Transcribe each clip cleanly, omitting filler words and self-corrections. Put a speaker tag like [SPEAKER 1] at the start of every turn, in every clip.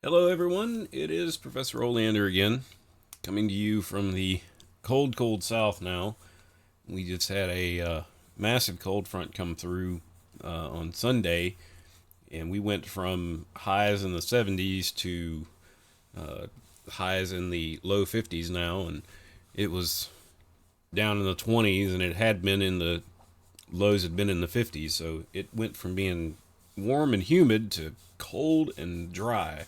[SPEAKER 1] Hello, everyone. It is Professor Olander again, coming to you from the cold, cold south now. We just had a massive cold front come through on Sunday, and we went from highs in the 70s to uh, highs in the low 50s now, and it was down in the 20s, and it had been in the lows had been in the 50s, so it went from being warm and humid to cold and dry.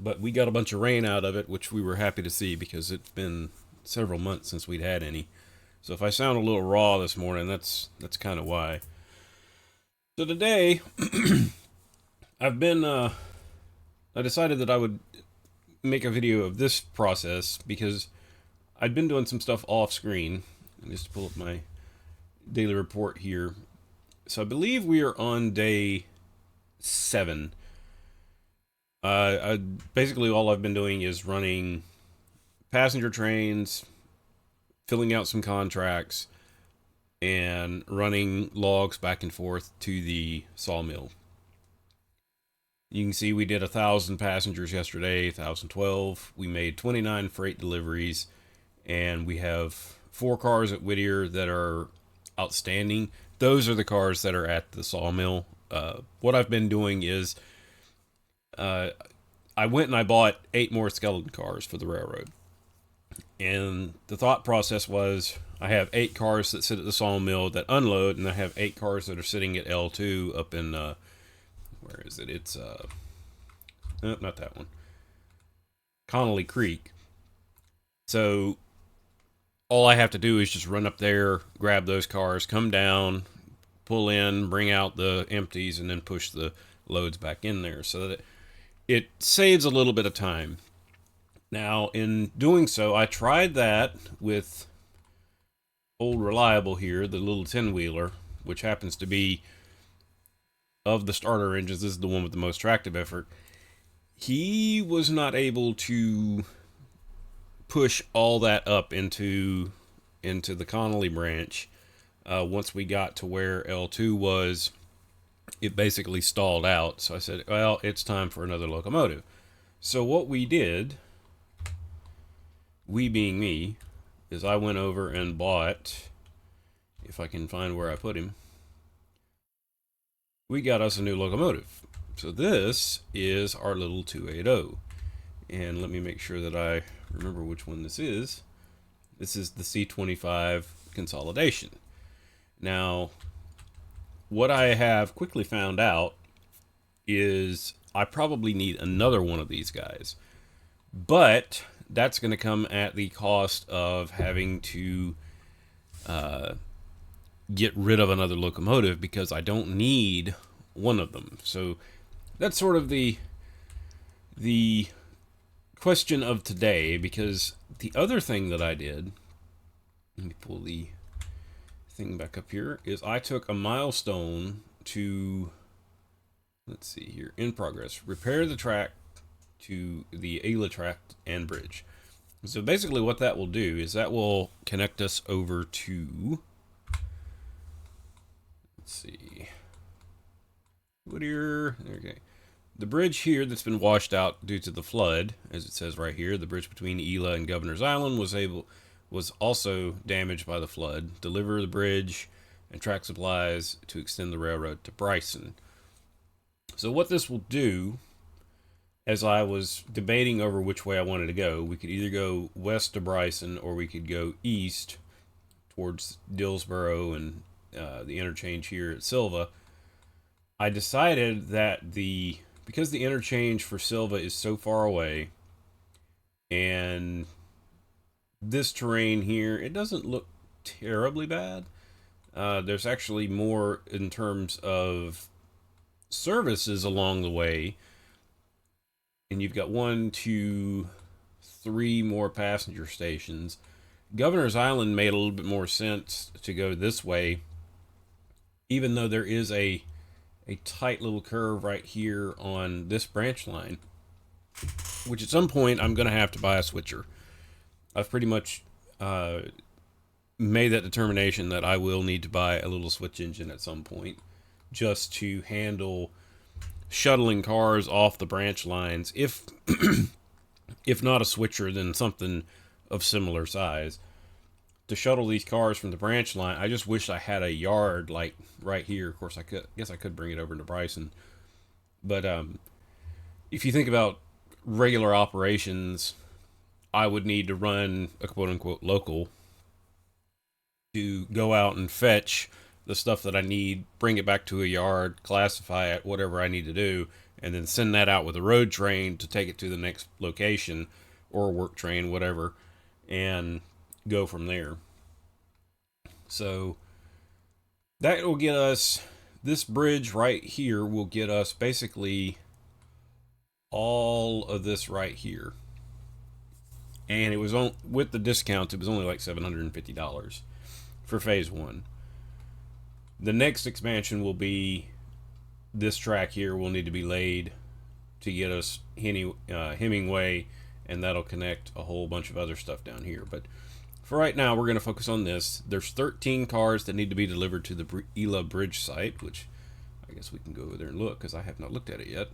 [SPEAKER 1] But we got a bunch of rain out of it, which we were happy to see because it's been several months since we'd had any. So if I sound a little raw this morning, that's kind of why. So today, I've been I decided that I would make a video of this process because I'd been doing some stuff off screen. Just to pull up my daily report here. So I believe we are on day 7. Basically all I've been doing is running passenger trains, filling out some contracts, and running logs back and forth to the sawmill. You can see we did 1,000 passengers yesterday, 1,012. We made 29 freight deliveries, and we have 4 cars at Whittier that are outstanding. Those are the cars that are at the sawmill. What I've been doing is uh, I went and I bought 8 more skeleton cars for the railroad. And the thought process was I have 8 cars that sit at the sawmill that unload, and I have 8 cars that are sitting at L2 up in, where is it? It's, nope, not that one. Connolly Creek. So all I have to do is just run up there, grab those cars, come down, pull in, bring out the empties, and then push the loads back in there so that it saves a little bit of time. Now, in doing so, I tried that with old Reliable here, the little 10-wheeler, which happens to be, of the starter engines, this is the one with the most tractive effort. He was not able to push all that up into the Connolly branch. Once we got to where L2 was, it basically stalled out. So I said, well, it's time for another locomotive. So what we did, we being me, is I went over and bought, if I can find where I put him, we got us a new locomotive. So this is our little 280. And let me make sure that I remember which one this is. This is the C25 consolidation. Now, what I have quickly found out is I probably need another one of these guys. But that's going to come at the cost of having to get rid of another locomotive because I don't need one of them. So that's sort of the question of today, because the other thing that I did, let me pull the thing back up here, is I took a milestone to, let's see here, in progress, repair the track to the Ayla track and bridge. So basically what that will do is that will connect us over to, let's see, Whittier, okay. The bridge here that's been washed out due to the flood, as it says right here, the bridge between Ela and Governor's Island was also damaged by the flood. Deliver the bridge and track supplies to extend the railroad to Bryson. So what this will do, as I was debating over which way I wanted to go, we could either go west to Bryson or we could go east towards Dillsboro and the interchange here at Silva. I decided that because the interchange for Silva is so far away, and this terrain here, it doesn't look terribly bad. There's actually more in terms of services along the way, and you've got 1, 2, 3 more passenger stations. Governor's Island made a little bit more sense to go this way, even though there is a tight little curve right here on this branch line, which at some point I'm going to have to buy a switcher. I've pretty much made that determination that I will need to buy a little switch engine at some point just to handle shuttling cars off the branch lines, if if not a switcher, then something of similar size to shuttle these cars from the branch line. I just wish I had a yard like right here. Of course, I could bring it over to Bryson, but if you think about regular operations, I would need to run a quote unquote local to go out and fetch the stuff that I need, bring it back to a yard, classify it, whatever I need to do, and then send that out with a road train to take it to the next location, or a work train, whatever, and go from there. So that will get us, this bridge right here will get us basically all of this right here. And it was on, with the discounts, it was only like $750 for phase one. The next expansion will be this track here will need to be laid to get us Hemingway, and that'll connect a whole bunch of other stuff down here. But for right now, we're going to focus on this. There's 13 cars that need to be delivered to the Ela Bridge site, which I guess we can go over there and look because I have not looked at it yet.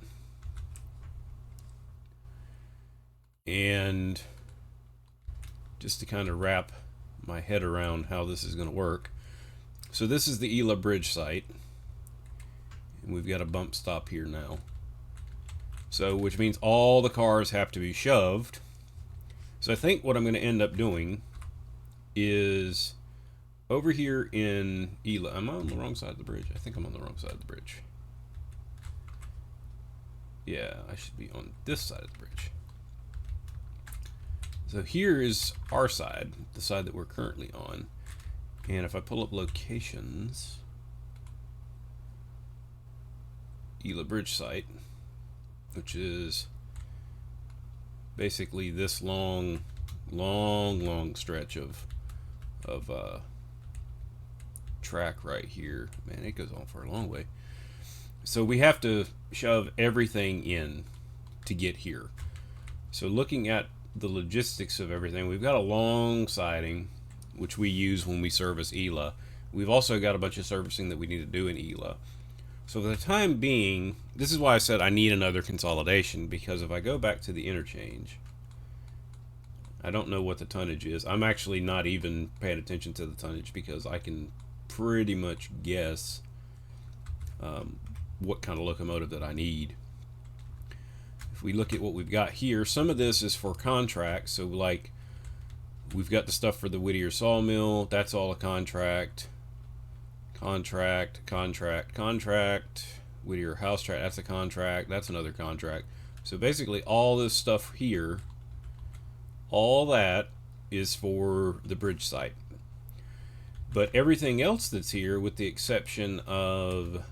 [SPEAKER 1] And just to kind of wrap my head around how this is going to work. So this is the Ela Bridge site, and we've got a bump stop here now. So, which means all the cars have to be shoved. So I think what I'm going to end up doing is over here in Ela. Am I on the wrong side of the bridge? I think I'm on the wrong side of the bridge. Yeah, I should be on this side of the bridge. So here is our side, the side that we're currently on. And if I pull up locations, Ela Bridge site, which is basically this long stretch of track right here. Man, it goes on for a long way. So we have to shove everything in to get here. So looking at the logistics of everything, we've got a long siding, which we use when we service Ela. We've also got a bunch of servicing that we need to do in Ela. So for the time being, this is why I said I need another consolidation, because if I go back to the interchange, I don't know what the tonnage is. I'm actually not even paying attention to the tonnage because I can pretty much guess what kind of locomotive that I need. If we look at what we've got here, some of this is for contracts. So like we've got the stuff for the Whittier sawmill. That's all a contract. Contract. Whittier house track, that's a contract. That's another contract. So basically all this stuff here, all that is for the bridge site. But everything else that's here, with the exception of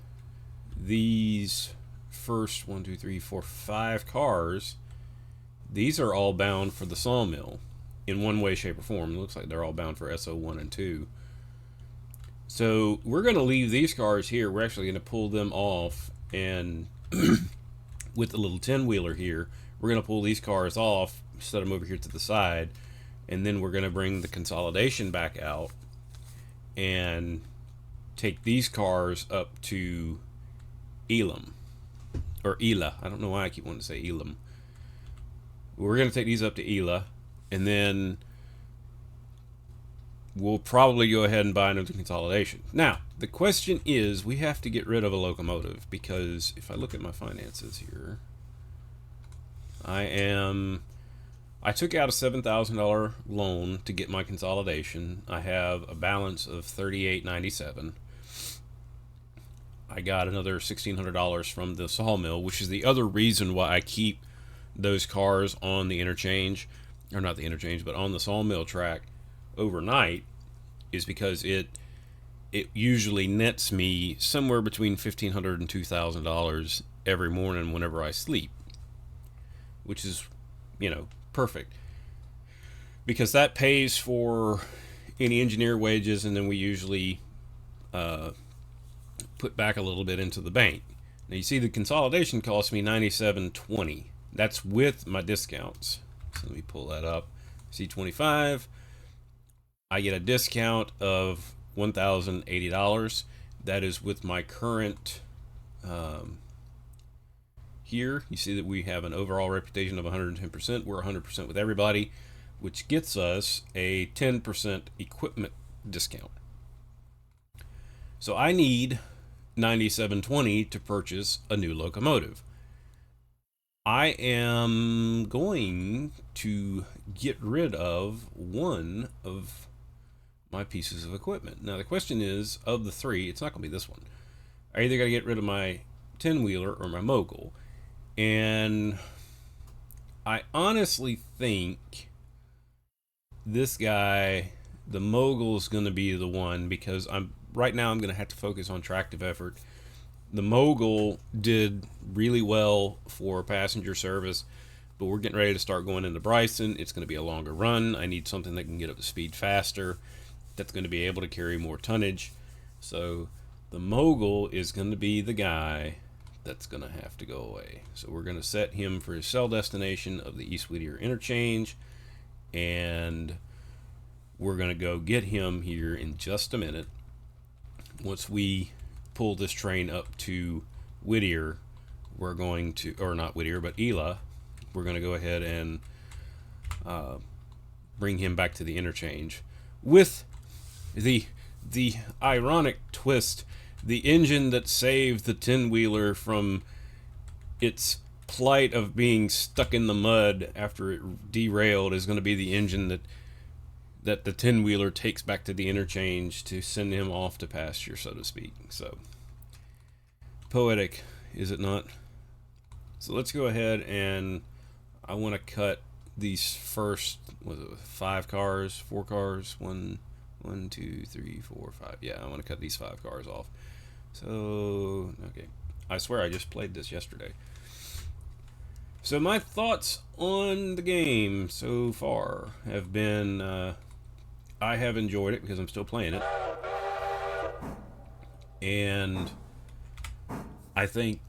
[SPEAKER 1] these first 5 cars, these are all bound for the sawmill in one way, shape, or form. It looks like they're all bound for SO1 and 2. So we're going to leave these cars here. We're actually going to pull them off, and with the little 10-wheeler here, we're going to pull these cars off, set them over here to the side, and then we're going to bring the consolidation back out and take these cars up to Elam, or Ela. I don't know why I keep wanting to say Elam. We're going to take these up to Ela, and then we'll probably go ahead and buy another consolidation. Now, the question is, we have to get rid of a locomotive, because if I look at my finances here, I took out a $7,000 loan to get my consolidation. I have a balance of $3,897. I got another $1,600 from the sawmill, which is the other reason why I keep those cars on the interchange, or not the interchange, but on the sawmill track overnight, is because it usually nets me somewhere between $1,500 and $2,000 every morning whenever I sleep, which is, perfect, because that pays for any engineer wages, and then we usually put back a little bit into the bank. Now you see the consolidation cost me $97.20. That's with my discounts. So let me pull that up. C25. I get a discount of $1,080. That is with my current here, you see that we have an overall reputation of 110%. We're 100% with everybody, which gets us a 10% equipment discount. So I need 9720 to purchase a new locomotive. I am going to get rid of one of my pieces of equipment. Now the question is, of the three, it's not going to be this one. I either got to get rid of my 10-wheeler or my mogul. And I honestly think this guy, the mogul, is going to be the one, because right now I'm going to have to focus on tractive effort. The mogul did really well for passenger service, but we're getting ready to start going into Bryson. It's going to be a longer run. I need something that can get up to speed faster, that's going to be able to carry more tonnage. So the mogul is going to be the guy that's going to have to go away. So we're going to set him for his cell destination of the East Whittier interchange, and we're going to go get him here in just a minute. Once we pull this train up to Whittier, we're going to, or not Whittier, but Ela, we're going to go ahead and bring him back to the interchange with the ironic twist. The engine that saved the 10-wheeler from its plight of being stuck in the mud after it derailed is going to be the engine that the 10-wheeler takes back to the interchange to send him off to pasture, so to speak. So poetic, is it not? So let's go ahead, and I want to cut these first, was it 5 cars, 4 cars, 1, 2, 3, 4, 5. Yeah, I want to cut these 5 cars off. So, okay. I swear I just played this yesterday. So my thoughts on the game so far have been, I have enjoyed it because I'm still playing it. And I think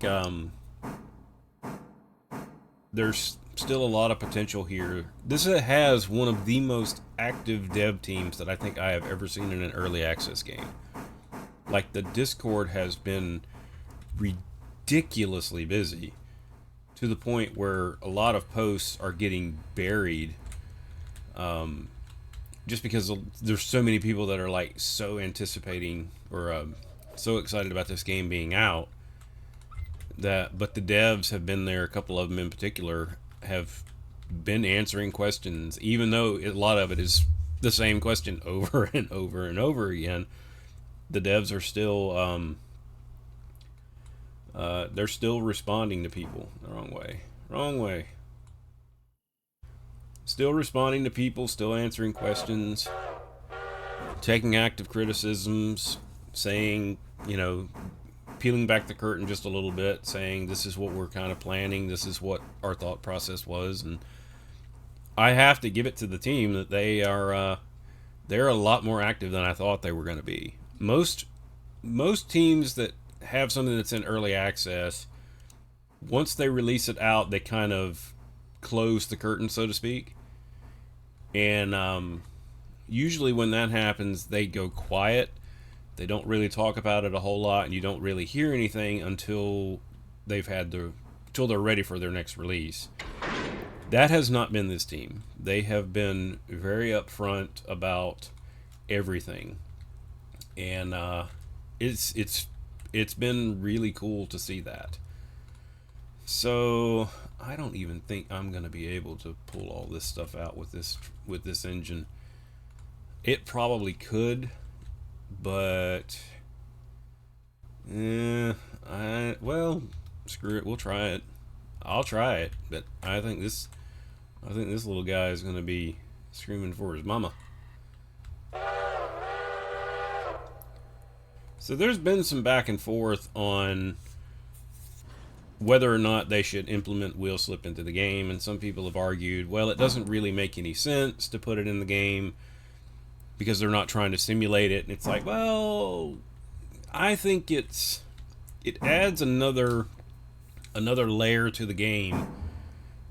[SPEAKER 1] there's still a lot of potential here. This has one of the most active dev teams that I think I have ever seen in an early access game. Like, the Discord has been ridiculously busy, to the point where a lot of posts are getting buried, just because there's so many people that are like so anticipating or so excited about this game being out. But the devs have been there, a couple of them in particular have been answering questions, even though a lot of it is the same question over and over and over again. The devs are still they're still responding to people the wrong way. Still responding to people, still answering questions, taking active criticisms, saying, peeling back the curtain just a little bit, saying this is what we're kind of planning, this is what our thought process was. And I have to give it to the team that they're a lot more active than I thought they were going to be. Most teams that have something that's in early access, once they release it out, they kind of close the curtain, so to speak. And usually when that happens, they go quiet. They don't really talk about it a whole lot, and you don't really hear anything until until they're ready for their next release. That has not been this team. They have been very upfront about everything, and it's been really cool to see that. So I don't even think I'm gonna be able to pull all this stuff out with this engine. It probably could, but well, screw it. We'll try it. I'll try it, but I think this little guy is gonna be screaming for his mama. So there's been some back and forth on whether or not they should implement wheel slip into the game, and some people have argued, well, it doesn't really make any sense to put it in the game because they're not trying to simulate it. And it's like, well, I think it adds another layer to the game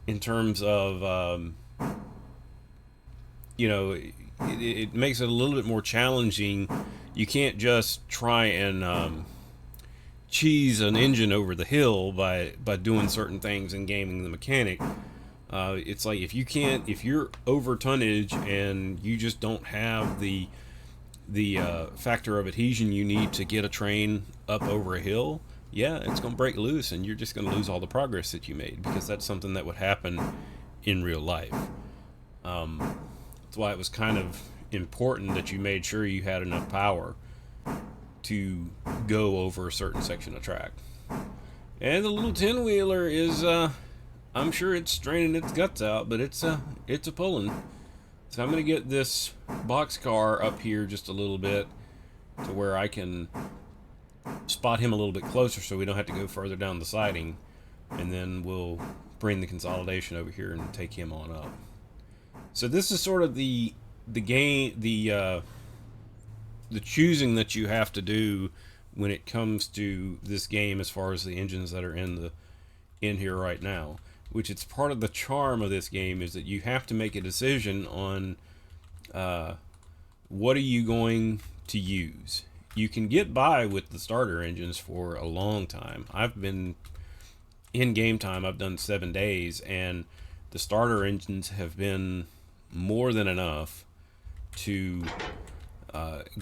[SPEAKER 1] in terms of it makes it a little bit more challenging. You can't just try and cheese an engine over the hill by doing certain things and gaming the mechanic. It's like if you're over tonnage and you just don't have the factor of adhesion you need to get a train up over a hill, yeah, it's going to break loose and you're just going to lose all the progress that you made, because that's something that would happen in real life. That's why it was kind of important that you made sure you had enough power to go over a certain section of track. And the little 10 wheeler is, I'm sure it's straining its guts out, but it's a pulling. So I'm going to get this box car up here just a little bit to where I can spot him a little bit closer so we don't have to go further down the siding. And then we'll bring the consolidation over here and take him on up. So this is sort of the game, the choosing that you have to do when it comes to this game, as far as the engines that are in here right now. Which, it's part of the charm of this game, is that you have to make a decision on what are you going to use. You can get by with the starter engines for a long time. I've been in game time, I've done 7 days, and the starter engines have been more than enough to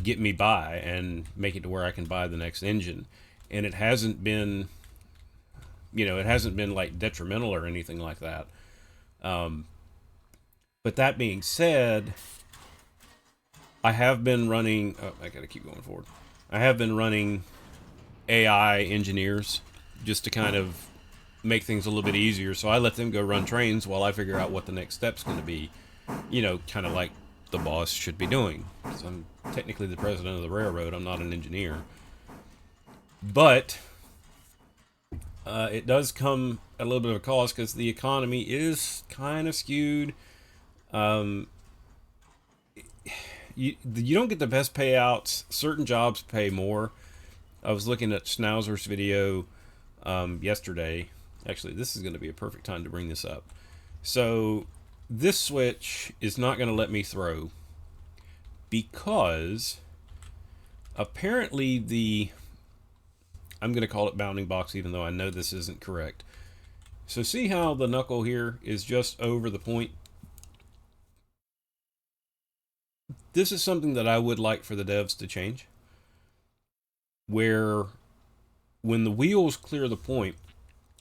[SPEAKER 1] get me by and make it to where I can buy the next engine. And it hasn't been, it hasn't been like detrimental or anything like that. But that being said, I have been running, I gotta keep going forward. I have been running AI engineers just to kind of make things a little bit easier. So I let them go run trains while I figure out what the next step's going to be, kind of like the boss should be doing. So I'm technically the president of the railroad. I'm not an engineer. But it does come at a little bit of a cost, because the economy is kind of skewed. You don't get the best payouts. Certain jobs pay more. I was looking at Schnauzer's video yesterday. Actually, this is going to be a perfect time to bring this up. So this switch is not going to let me throw, because apparently I'm going to call it bounding box, even though I know this isn't correct. So see how the knuckle here is just over the point? This is something that I would like for the devs to change, where when the wheels clear the point,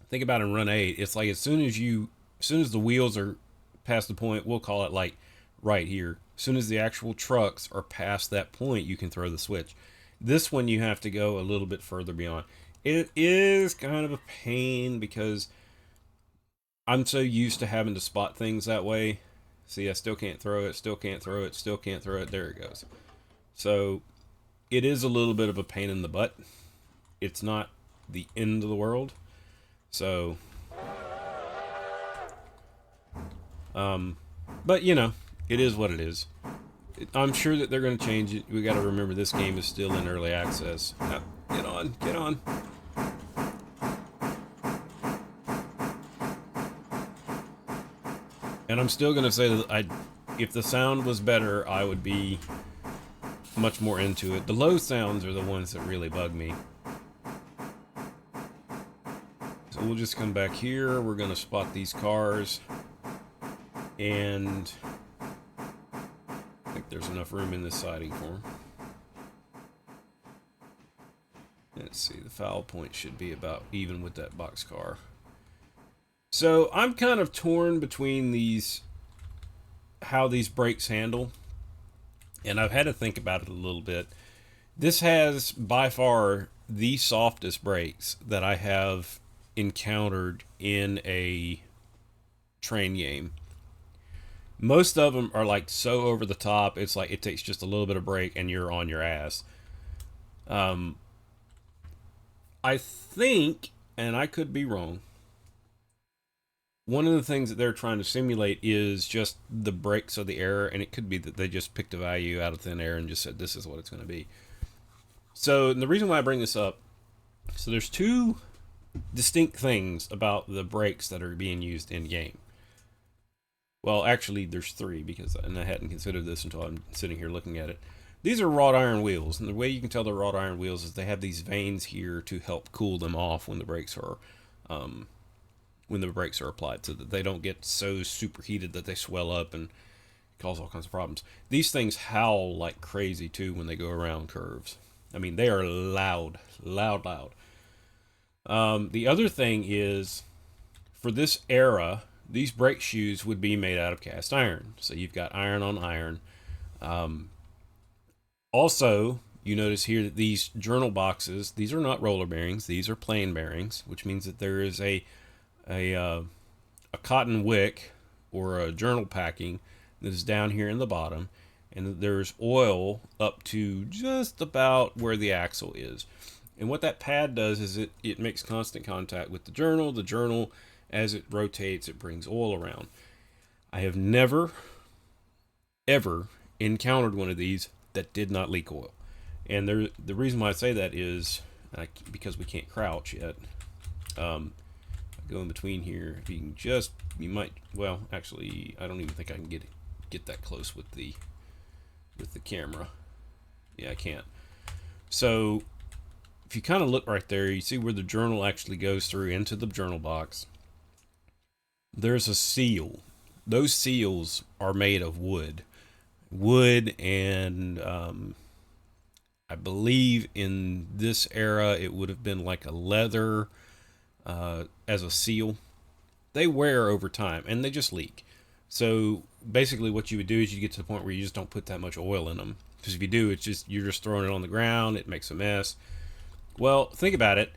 [SPEAKER 1] think about in run 8, it's like as soon as the wheels are past the point, we'll call it like right here. As soon as the actual trucks are past that point, you can throw the switch. This one you have to go a little bit further beyond. It is kind of a pain, because I'm so used to having to spot things that way. See, I still can't throw it, still can't throw it, still can't throw it. There it goes. So it is a little bit of a pain in the butt. It's not the end of the world. So, but it is what it is. I'm sure that they're going to change it. We got to remember this game is still in early access. Get on, get on. And I'm still going to say that if the sound was better, I would be much more into it. The low sounds are the ones that really bug me. So we'll just come back here. We're going to spot these cars. And I think there's enough room in this siding for them. Let's see, the foul point should be about even with that box car. So I'm kind of torn between how these brakes handle, and I've had to think about it a little bit. This has by far the softest brakes that I have encountered in a train game. Most of them are like so over the top, it's like it takes just a little bit of brake and you're on your ass. I think, and I could be wrong, one of the things that they're trying to simulate is just the brakes of the air, and it could be that they just picked a value out of thin air and just said this is what it's going to be. So the reason why I bring this up, so there's two distinct things about the brakes that are being used in game. Well, actually there's three, and I hadn't considered this until I'm sitting here looking at it. These are wrought iron wheels, and the way you can tell they're wrought iron wheels is they have these vanes here to help cool them off um, when the brakes are applied, so that they don't get so superheated that they swell up and cause all kinds of problems. These things howl like crazy too when they go around curves. I mean, they are loud, loud, loud. The other thing is, for this era, these brake shoes would be made out of cast iron. So you've got iron on iron. Um, Also, you notice here that these journal boxes, these are not roller bearings, these are plain bearings, which means that there is a, uh, a cotton wick or a journal packing that is down here in the bottom, and there's oil up to just about where the axle is. And what that pad does is it makes constant contact with the journal. The journal, as it rotates, it brings oil around. I have never, ever encountered one of these that did not leak oil. And the reason why I say that is because we can't crouch yet. Go in between here. If you can just, you might, well, actually, I don't even think I can get that close with the camera. Yeah, I can't. So if you kind of look right there, you see where the journal actually goes through into the journal box. There's a seal. Those seals are made of wood. And I believe in this era it would have been like a leather as a seal. They wear over time and they just leak. So basically what you would do is you get to the point where you just don't put that much oil in them, because if you do, it's just, you're just throwing it on the ground, it makes a mess. Well, think about it.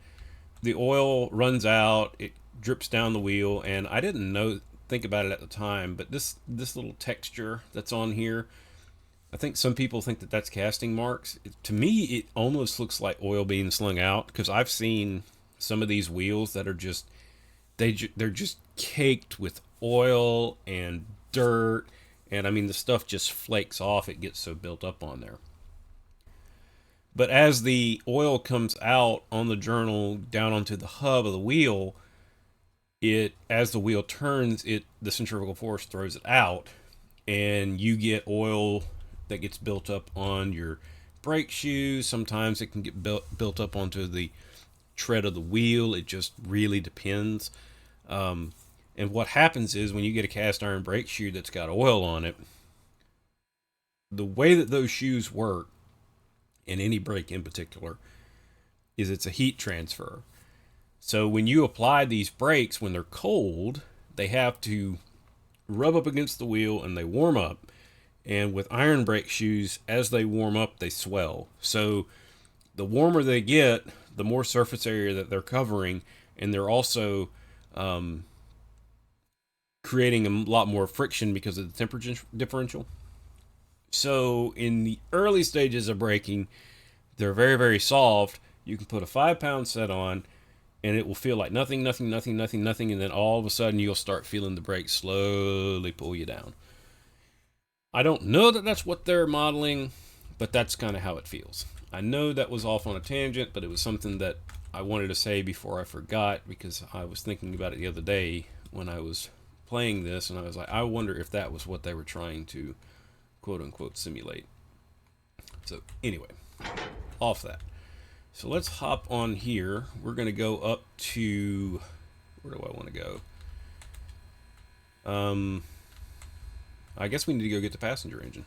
[SPEAKER 1] The oil runs out, it drips down the wheel, and I didn't think about it at the time, but this little texture that's on here, I think some people think that that's casting marks. To me, it almost looks like oil being slung out, because I've seen some of these wheels that are just, they're just caked with oil and dirt, and I mean the stuff just flakes off. It gets so built up on there. But as the oil comes out on the journal down onto the hub of the wheel, as the wheel turns, the centrifugal force throws it out, and you get oil that gets built up on your brake shoes. Sometimes it can get built up onto the tread of the wheel. It just really depends. And what happens is, when you get a cast iron brake shoe that's got oil on it, the way that those shoes work, in any brake in particular, is it's a heat transfer. So when you apply these brakes, when they're cold, they have to rub up against the wheel and they warm up. And with iron brake shoes, as they warm up, they swell. So the warmer they get, the more surface area that they're covering, and they're also creating a lot more friction because of the temperature differential. So in the early stages of braking, they're very, very soft. You can put a 5-pound set on, and it will feel like nothing, nothing, nothing, nothing, nothing, and then all of a sudden you'll start feeling the brakes slowly pull you down. I don't know that that's what they're modeling, but that's kind of how it feels. I know that was off on a tangent, but it was something that I wanted to say before I forgot, because I was thinking about it the other day when I was playing this, and I was like, I wonder if that was what they were trying to quote-unquote simulate. So anyway, off that. So let's hop on here. We're going to go up to, where do I want to go? I guess we need to go get the passenger engine.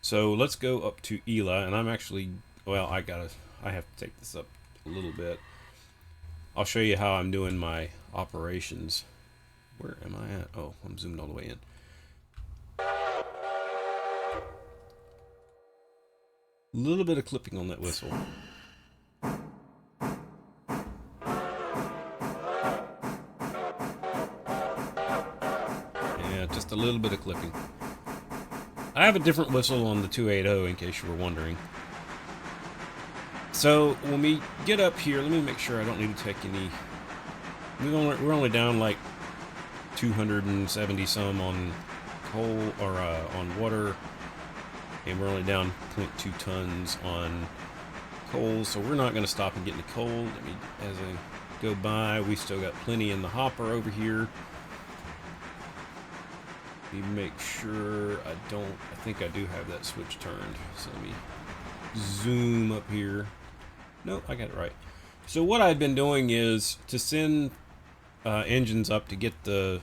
[SPEAKER 1] So let's go up to ELA, and I'm actually, well, I have to take this up a little bit. I'll show you how I'm doing my operations. Where am I at? Oh, I'm zoomed all the way in. A little bit of clipping on that whistle. Yeah, just a little bit of clipping. I have a different whistle on the 280 in case you were wondering. So when we get up here, let me make sure I don't need to take any. We're only down like 270 some on coal, or on water, and we're only down 0.2 tons on coal, so we're not going to stop and get any coal. As I go by, we still got plenty in the hopper over here. Let me make sure I don't. I think I do have that switch turned. So let me zoom up here. No, I got it right. So what I've been doing is to send engines up to get the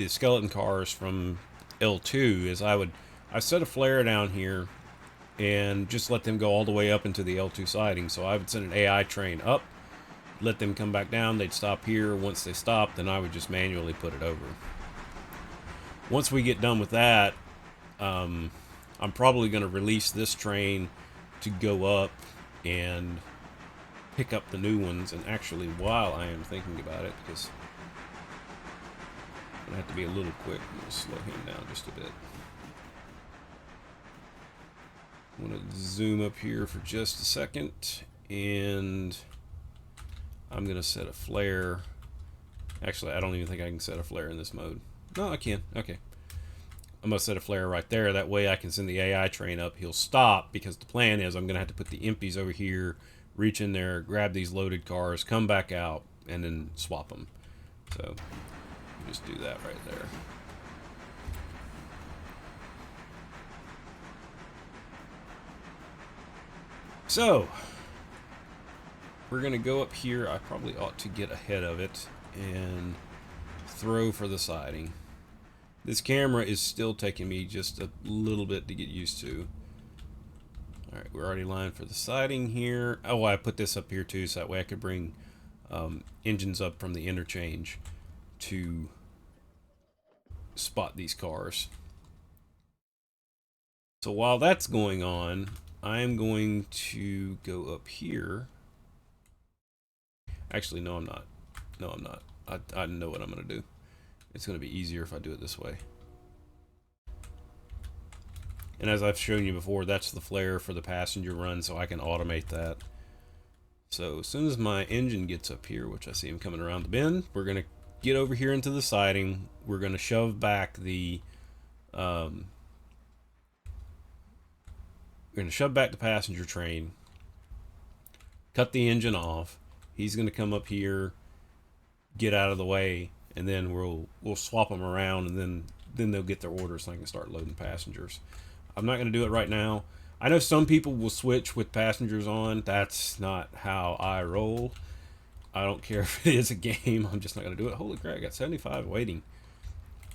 [SPEAKER 1] skeleton cars from L2 is I set a flare down here and just let them go all the way up into the L2 siding. So I would send an AI train up, let them come back down, they'd stop here. Once they stopped, then I would just manually put it over. Once we get done with that, I'm probably going to release this train to go up and pick up the new ones. And actually, while I am thinking about it, because I'm going to have to be a little quick, I'm going to slow him down just a bit. I'm going to zoom up here for just a second, and I'm going to set a flare. Actually, I don't even think I can set a flare in this mode. No, I can. Okay. I'm going to set a flare right there. That way I can send the AI train up. He'll stop, because the plan is I'm going to have to put the empties over here, reach in there, grab these loaded cars, come back out, and then swap them. So just do that right there. So we're going to go up here. I probably ought to get ahead of it and throw for the siding. This camera is still taking me just a little bit to get used to. Alright, we're already lined for the siding here. Oh, I put this up here too, so that way I could bring engines up from the interchange to spot these cars. So while that's going on, I'm going to go up here. Actually, no, I'm not. No, I'm not. I know what I'm going to do. It's going to be easier if I do it this way. And as I've shown you before, that's the flare for the passenger run, so I can automate that. So as soon as my engine gets up here, which I see him coming around the bend, we're going to get over here into the siding. We're going to shove back the passenger train, cut the engine off. He's going to come up here, get out of the way, and then we'll swap them around, and then they'll get their orders and I can start loading passengers. I'm not going to do it right now. I know some people will switch with passengers on. That's not how I roll. I don't care if it is a game. I'm just not going to do it. Holy crap, I got 75 waiting.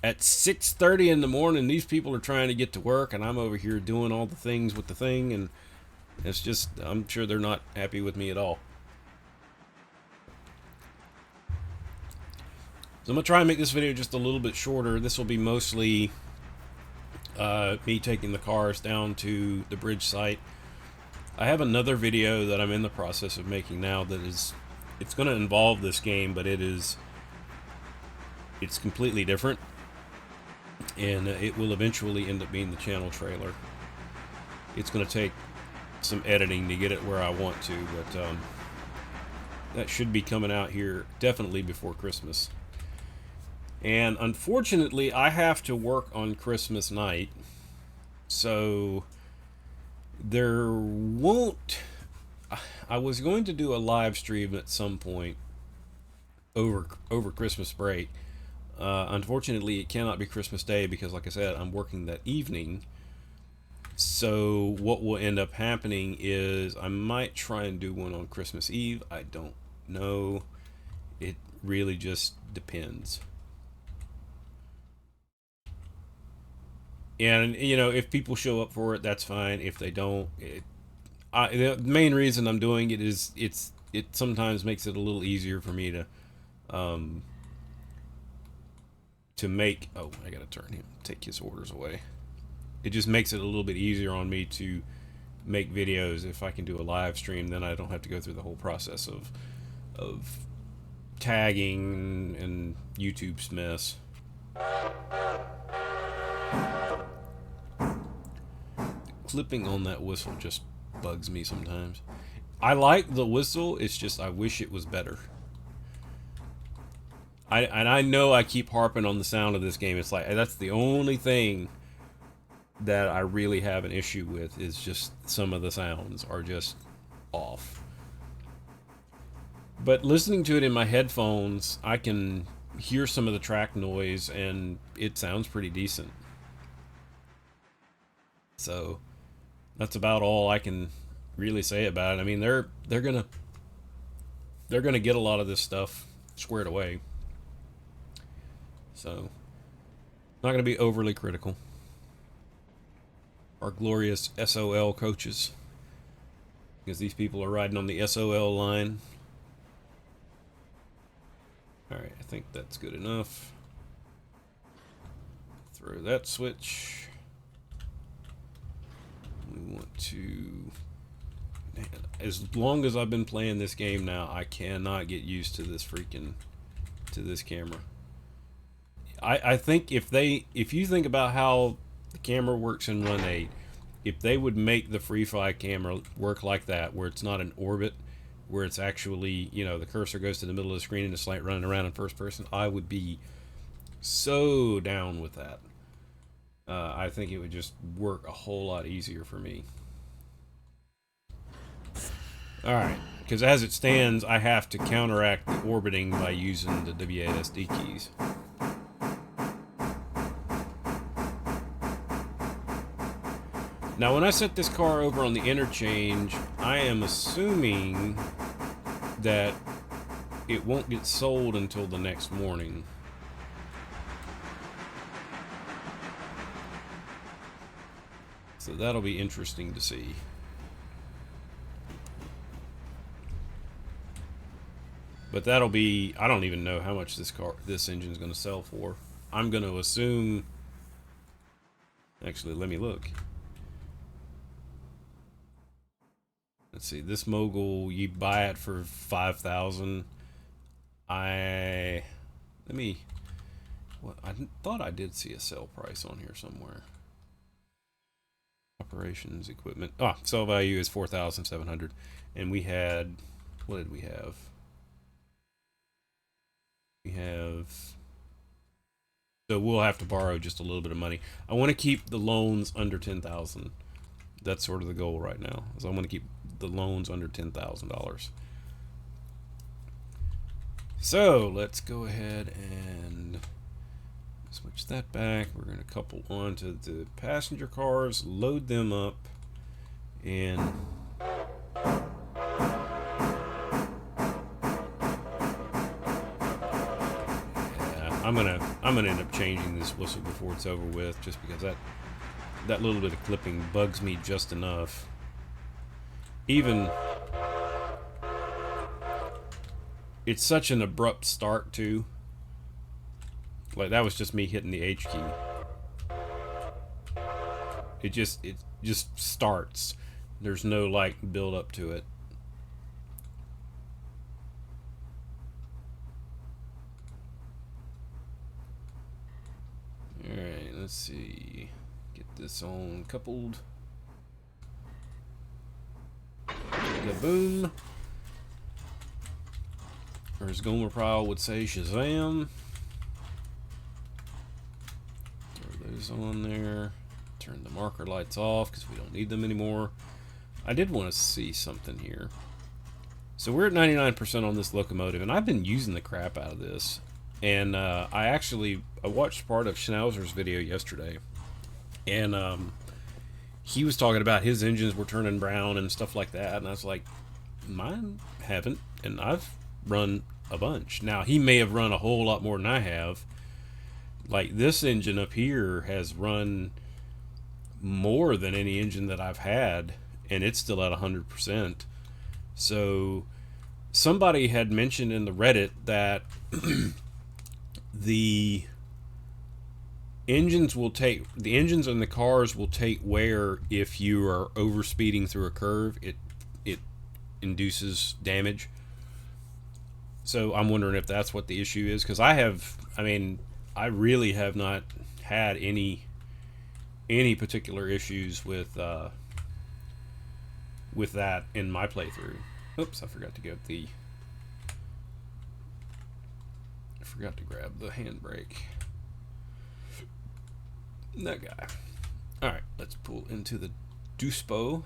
[SPEAKER 1] At 6:30 in the morning, these people are trying to get to work, and I'm over here doing all the things with the thing, and it's just, I'm sure they're not happy with me at all. So I'm going to try and make this video just a little bit shorter. This will be mostly me taking the cars down to the bridge site. I have another video that I'm in the process of making now that is, it's going to involve this game, but it's completely different. And it will eventually end up being the channel trailer. It's going to take some editing to get it where I want to, but that should be coming out here definitely before Christmas. And unfortunately, I have to work on Christmas night, so there won't... I was going to do a live stream at some point over Christmas break. Unfortunately, it cannot be Christmas Day because, like I said, I'm working that evening. So what will end up happening is I might try and do one on Christmas Eve. I don't know. It really just depends. And, you know, if people show up for it, that's fine. If they don't, the main reason I'm doing it is it sometimes makes it a little easier for me to make... Oh, I gotta turn him, take his orders away. It just makes it a little bit easier on me to make videos. If I can do a live stream, then I don't have to go through the whole process of tagging and YouTube's mess. Clipping on that whistle just bugs me sometimes. I like the whistle, it's just I wish it was better. I know I keep harping on the sound of this game. It's like, that's the only thing that I really have an issue with, is just some of the sounds are just off. But listening to it in my headphones, I can hear some of the track noise, and it sounds pretty decent. So that's about all I can really say about it. I mean, they're gonna get a lot of this stuff squared away. So not gonna be overly critical. Our glorious SOL coaches, because these people are riding on the SOL line. Alright, I think that's good enough. Throw that switch. We want to... As long as I've been playing this game now, I cannot get used to this camera. I think if you think about how the camera works in Run 8, if they would make the free fly camera work like that, where it's not an orbit, where it's actually, the cursor goes to the middle of the screen and it's like running around in first person, I would be so down with that. I think it would just work a whole lot easier for me. Alright, because as it stands, I have to counteract the orbiting by using the WASD keys. Now, when I set this car over on the interchange, I am assuming that it won't get sold until the next morning. So that'll be interesting to see. But that'll be, I don't even know how much this engine's going to sell for. I'm going to assume, actually, let me look. Let's see, this Mogul, you buy it for $5,000. I thought I did see a sale price on here somewhere. Operations, equipment. Sale value is $4,700. And we had, what did we have? So we'll have to borrow just a little bit of money. I want to keep the loans under $10,000. That's sort of the goal right now. So I want to keep the loans under $10,000. So let's go ahead and switch that back. We're going to couple onto the passenger cars, load them up, and I'm gonna end up changing this whistle before it's over with, just because that little bit of clipping bugs me just enough. Even it's such an abrupt start too. Like, that was just me hitting the H key. It just starts. There's no like build up to it. Alright, let's see. Get this on coupled. Kaboom. Or as Gomer Pyle would say, Shazam. Throw those on there. Turn the marker lights off because we don't need them anymore. I did want to see something here. So we're at 99% on this locomotive, and I've been using the crap out of this. And I watched part of Schnauzer's video yesterday, and he was talking about his engines were turning brown and stuff like that, and I was like, mine haven't, and I've run a bunch. Now, he may have run a whole lot more than I have. Like, this engine up here has run more than any engine that I've had, and it's still at 100%. So somebody had mentioned in the Reddit that the engines and the cars will take wear if you are overspeeding through a curve. It induces damage. So I'm wondering if that's what the issue is, because I really have not had any particular issues with that in my playthrough. Oops, I forgot to grab the handbrake. That guy. Alright, let's pull into the Duspo.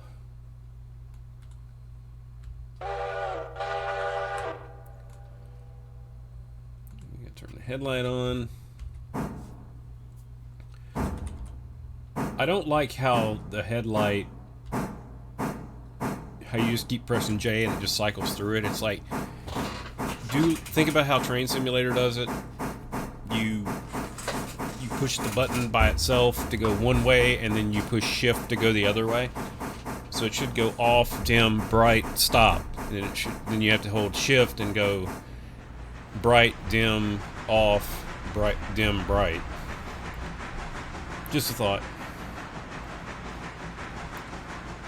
[SPEAKER 1] We gotta turn the headlight on. I don't like how the headlight, how you just keep pressing J and it just cycles through it. It's like, think about how Train Simulator does it. You push the button by itself to go one way, and then you push shift to go the other way. So it should go off, dim, bright, stop. And then you have to hold shift and go bright, dim, off, bright, dim, bright. Just a thought.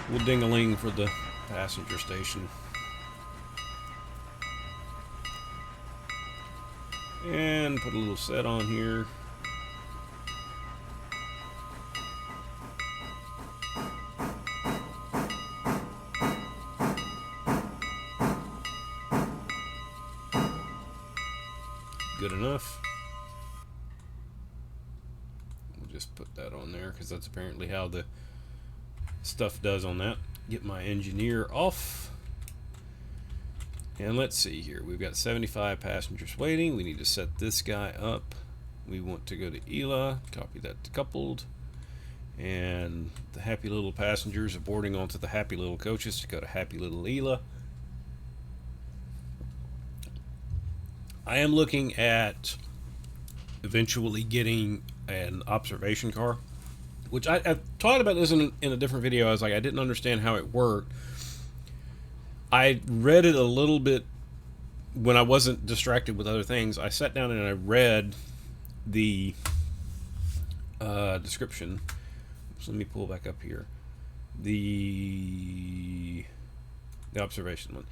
[SPEAKER 1] We'll ding-a-ling for the passenger station. And put a little set on here. Good enough. We'll just put that on there because that's apparently how the stuff does on that. Get my engineer off. And let's see here. We've got 75 passengers waiting. We need to set this guy up. We want to go to ELA. Copy that to coupled. And the happy little passengers are boarding onto the happy little coaches to go to happy little ELA. I am looking at eventually getting an observation car, which I've talked about this in a different video. I was like, I didn't understand how it worked. I read it a little bit when I wasn't distracted with other things. I sat down and I read the description. So let me pull back up here. The observation one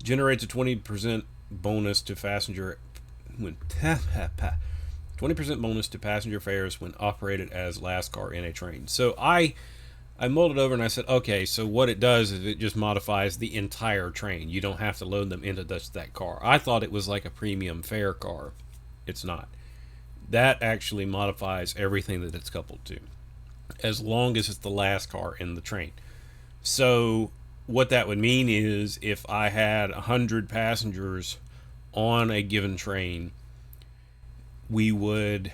[SPEAKER 1] generates a 20% bonus to passenger when 20% bonus to passenger fares when operated as last car in a train. So I mulled it over and I said, okay, so what it does is it just modifies the entire train. You don't have to load them into just that car. I thought it was like a premium fare car. It's not. That actually modifies everything that it's coupled to, as long as it's the last car in the train. So what that would mean is if I had 100 passengers on a given train, we would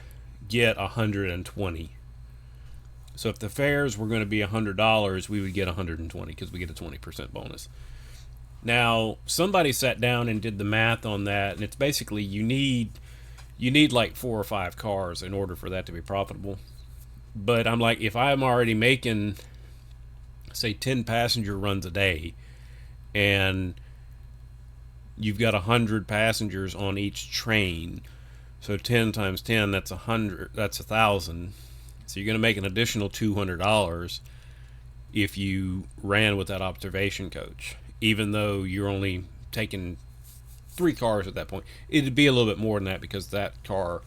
[SPEAKER 1] get 120. So if the fares were going to be $100, we would get 120 because we get a 20% bonus. Now, somebody sat down and did the math on that, and it's basically you need like 4 or 5 cars in order for that to be profitable. But I'm like, if I'm already making, say, 10 passenger runs a day, and you've got 100 passengers on each train, so 10 times 10, that's 100. That's 1,000. So you're going to make an additional $200 if you ran with that observation coach, even though you're only taking 3 cars at that point. It'd be a little bit more than that because that car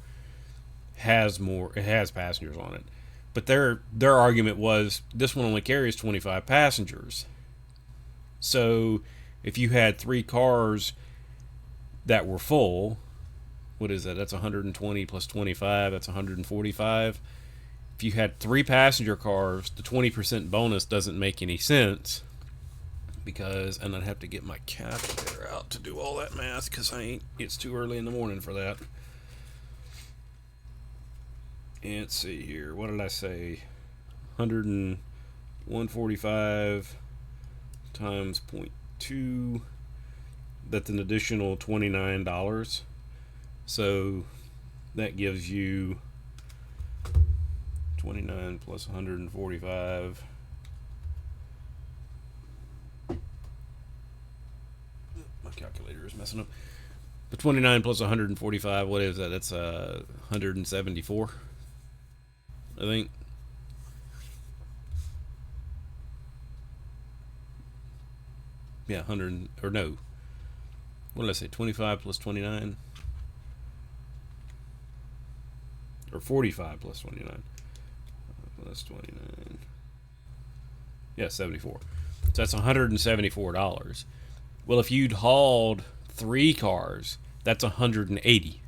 [SPEAKER 1] has more. It has passengers on it. But their argument was this one only carries 25 passengers. So if you had 3 cars that were full, what is that? That's 120 plus 25. That's 145. If you had 3 passenger cars, the 20% bonus doesn't make any sense because, and I'd have to get my calculator out to do all that math because it's too early in the morning for that. And let's see here. What did I say? 145 times 0.2. That's an additional $29. So that gives you 29 plus 145. My calculator is messing up. The 29 plus 145, what is that? That's 174, I think. Yeah, 100, or no. What did I say? 25 plus 29? Or 45 plus 29. Plus 29. Yeah, 74. So that's $174. Well, if you'd hauled 3 cars, that's 180.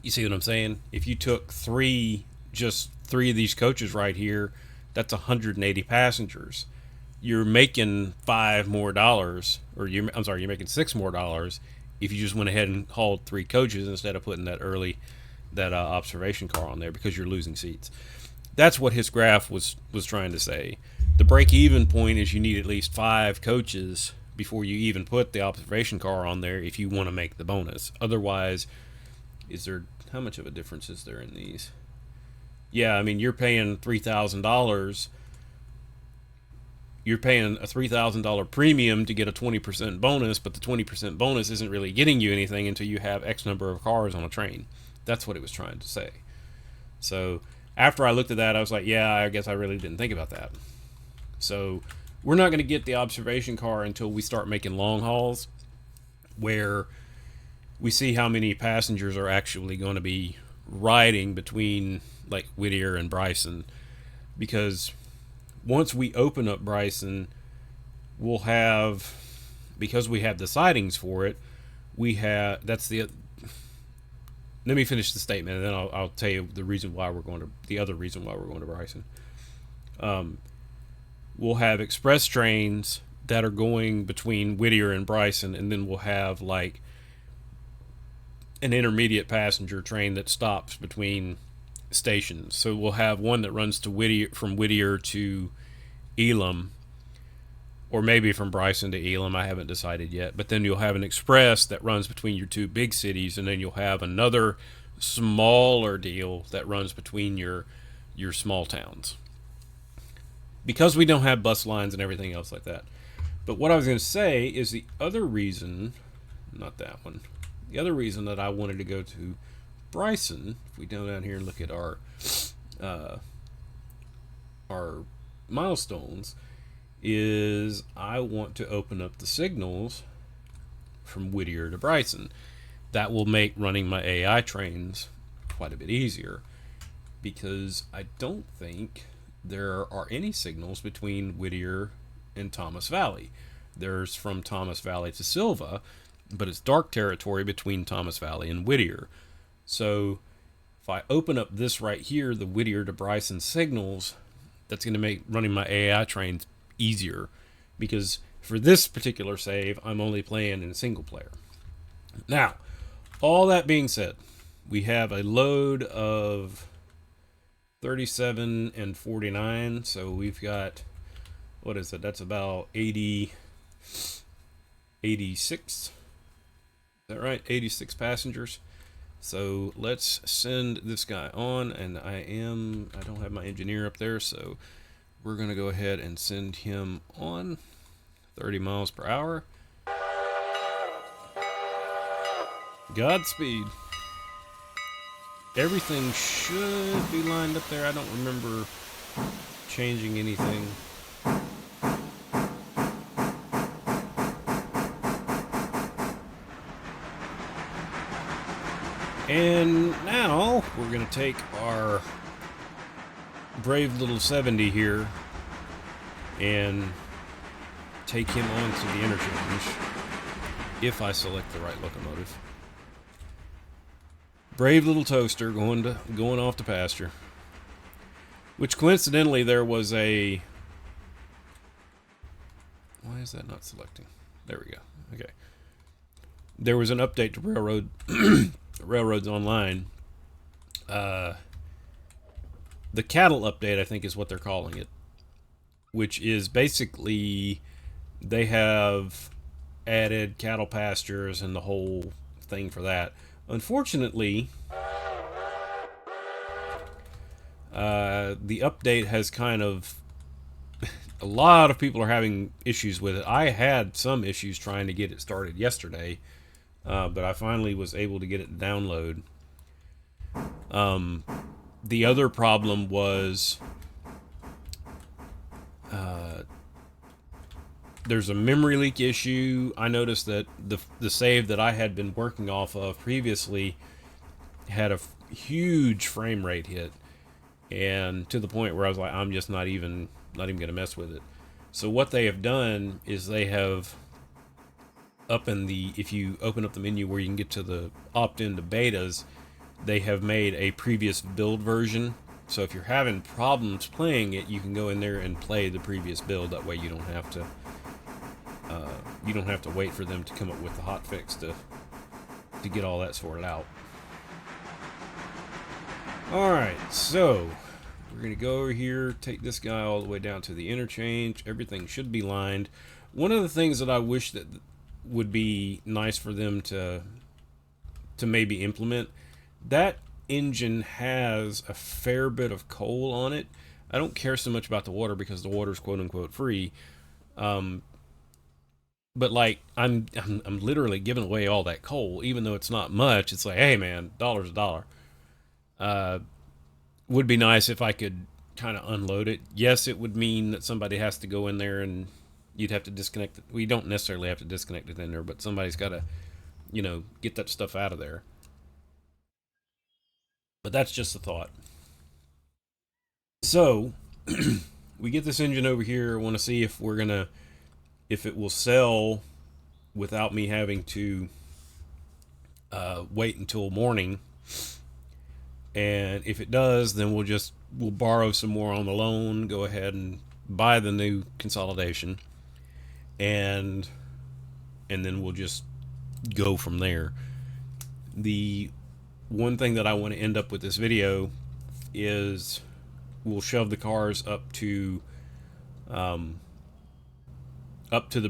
[SPEAKER 1] You see what I'm saying? If you took just 3 of these coaches right here, that's 180 passengers. You're making $5 more, or you're making $6 more if you just went ahead and hauled 3 coaches instead of putting that observation car on there, because you're losing seats. That's what his graph was trying to say. The break-even point is you need at least 5 coaches before you even put the observation car on there if you want to make the bonus. Otherwise, how much of a difference is there in these? Yeah, I mean, you're paying $3,000. You're paying a $3,000 premium to get a 20% bonus, but the 20% bonus isn't really getting you anything until you have X number of cars on a train. That's what it was trying to say. So after I looked at that, I was like, yeah, I guess I really didn't think about that. So we're not going to get the observation car until we start making long hauls, where we see how many passengers are actually going to be riding between like Whittier and Bryson. Because once we open up Bryson, we'll have, because we have the sidings for it, let me finish the statement, and then I'll tell you the other reason why we're going to Bryson. We'll have express trains that are going between Whittier and Bryson, and then we'll have like an intermediate passenger train that stops between stations. So we'll have one that runs to from Whittier to Elam, or maybe from Bryson to Elam. I haven't decided yet. But then you'll have an express that runs between your 2 big cities, and then you'll have another smaller deal that runs between your small towns. Because we don't have bus lines and everything else like that. But what I was going to say is the other reason, not that one, the other reason that I wanted to go to Bryson, if we go down here and look at our milestones, is I want to open up the signals from Whittier to Bryson. That will make running my AI trains quite a bit easier, because I don't think there are any signals between Whittier and Thomas Valley. There's from Thomas Valley to Silva, but it's dark territory between Thomas Valley and Whittier. So if I open up this right here, the Whittier to Bryson signals, that's going to make running my AI trains easier, because for this particular save, I'm only playing in single player. Now, all that being said, we have a load of 37 and 49, so we've got, what is it? That's about 86. Is that right? 86 passengers. So let's send this guy on, and I don't have my engineer up there, so we're going to go ahead and send him on 30 miles per hour. Godspeed. Everything should be lined up there. I don't remember changing anything. And now we're going to take our brave little 70 here and take him on to the interchange, if I select the right locomotive. Brave little toaster going off to pasture. Which coincidentally there was a... Why is that not selecting? There we go. Okay. There was an update to Railroads Online. The cattle update, I think, is what they're calling it. Which is basically they have added cattle pastures and the whole thing for that. Unfortunately, the update has kind of... a lot of people are having issues with it. I had some issues trying to get it started yesterday, but I finally was able to get it to download. The other problem was there's a memory leak issue. I noticed that the save that I had been working off of previously had a huge frame rate hit, and to the point where I was like, I'm just not even gonna mess with it. So what they have done is they have if you open up the menu where you can get to the opt-in to betas, they have made a previous build version. So if you're having problems playing it, you can go in there and play the previous build. That way you don't have to wait for them to come up with the hot fix to to get all that sorted out. Alright, so we're going to go over here, take this guy all the way down to the interchange. Everything should be lined. One of the things that I wish that would be nice for them to maybe implement, that engine has a fair bit of coal on it. I don't care so much about the water because the water's quote unquote free. But like I'm literally giving away all that coal, even though it's not much. It's like, hey man, dollar's a dollar. Would be nice if I could kind of unload it. Yes, it would mean that somebody has to go in there and you'd have to disconnect it. We don't necessarily have to disconnect it in there, but somebody's got to, get that stuff out of there. But that's just a thought. So we get this engine over here. I want to see if if it will sell without me having to wait until morning. And if it does, then we'll borrow some more on the loan, go ahead and buy the new consolidation, and then we'll just go from there. The one thing that I want to end up with this video is we'll shove the cars up to the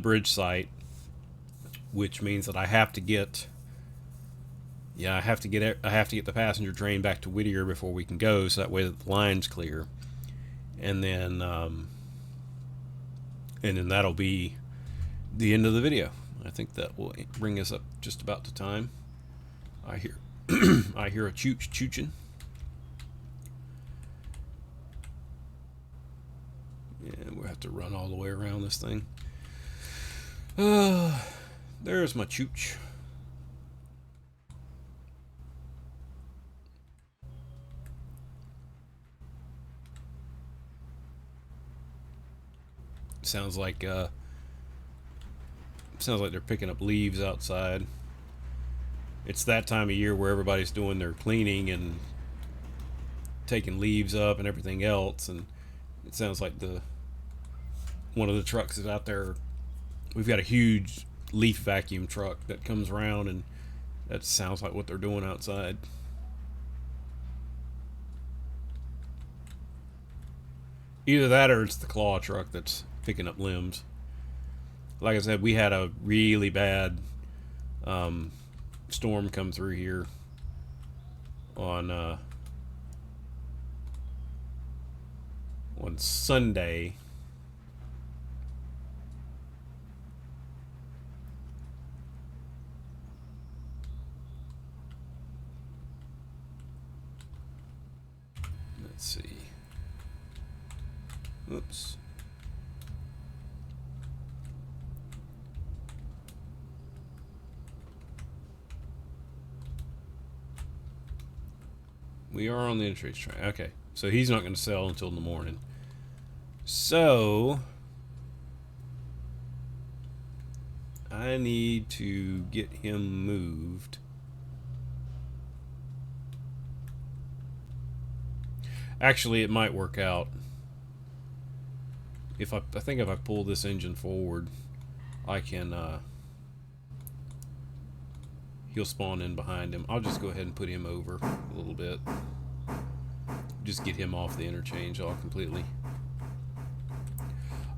[SPEAKER 1] bridge site, which means that I have to get the passenger train back to Whittier before we can go, so that way the line's clear. And then that'll be the end of the video. I think that will bring us up just about to time. I hear I hear a chooching. And we'll have to run all the way around this thing. There's my chooch. Sounds like they're picking up leaves outside. It's that time of year where everybody's doing their cleaning and taking leaves up and everything else, and it sounds like one of the trucks is out there. We've got a huge leaf vacuum truck that comes around, and that sounds like what they're doing outside. Either that or it's the claw truck that's picking up limbs. Like I said, we had a really bad storm come through here on Sunday. Let's see. Oops. We are on the interchange train. Okay, so he's not going to sell until in the morning. So I need to get him moved. Actually, it might work out. I think if I pull this engine forward, I can he'll spawn in behind him. I'll just go ahead and put him over a little bit. Just get him off the interchange all completely.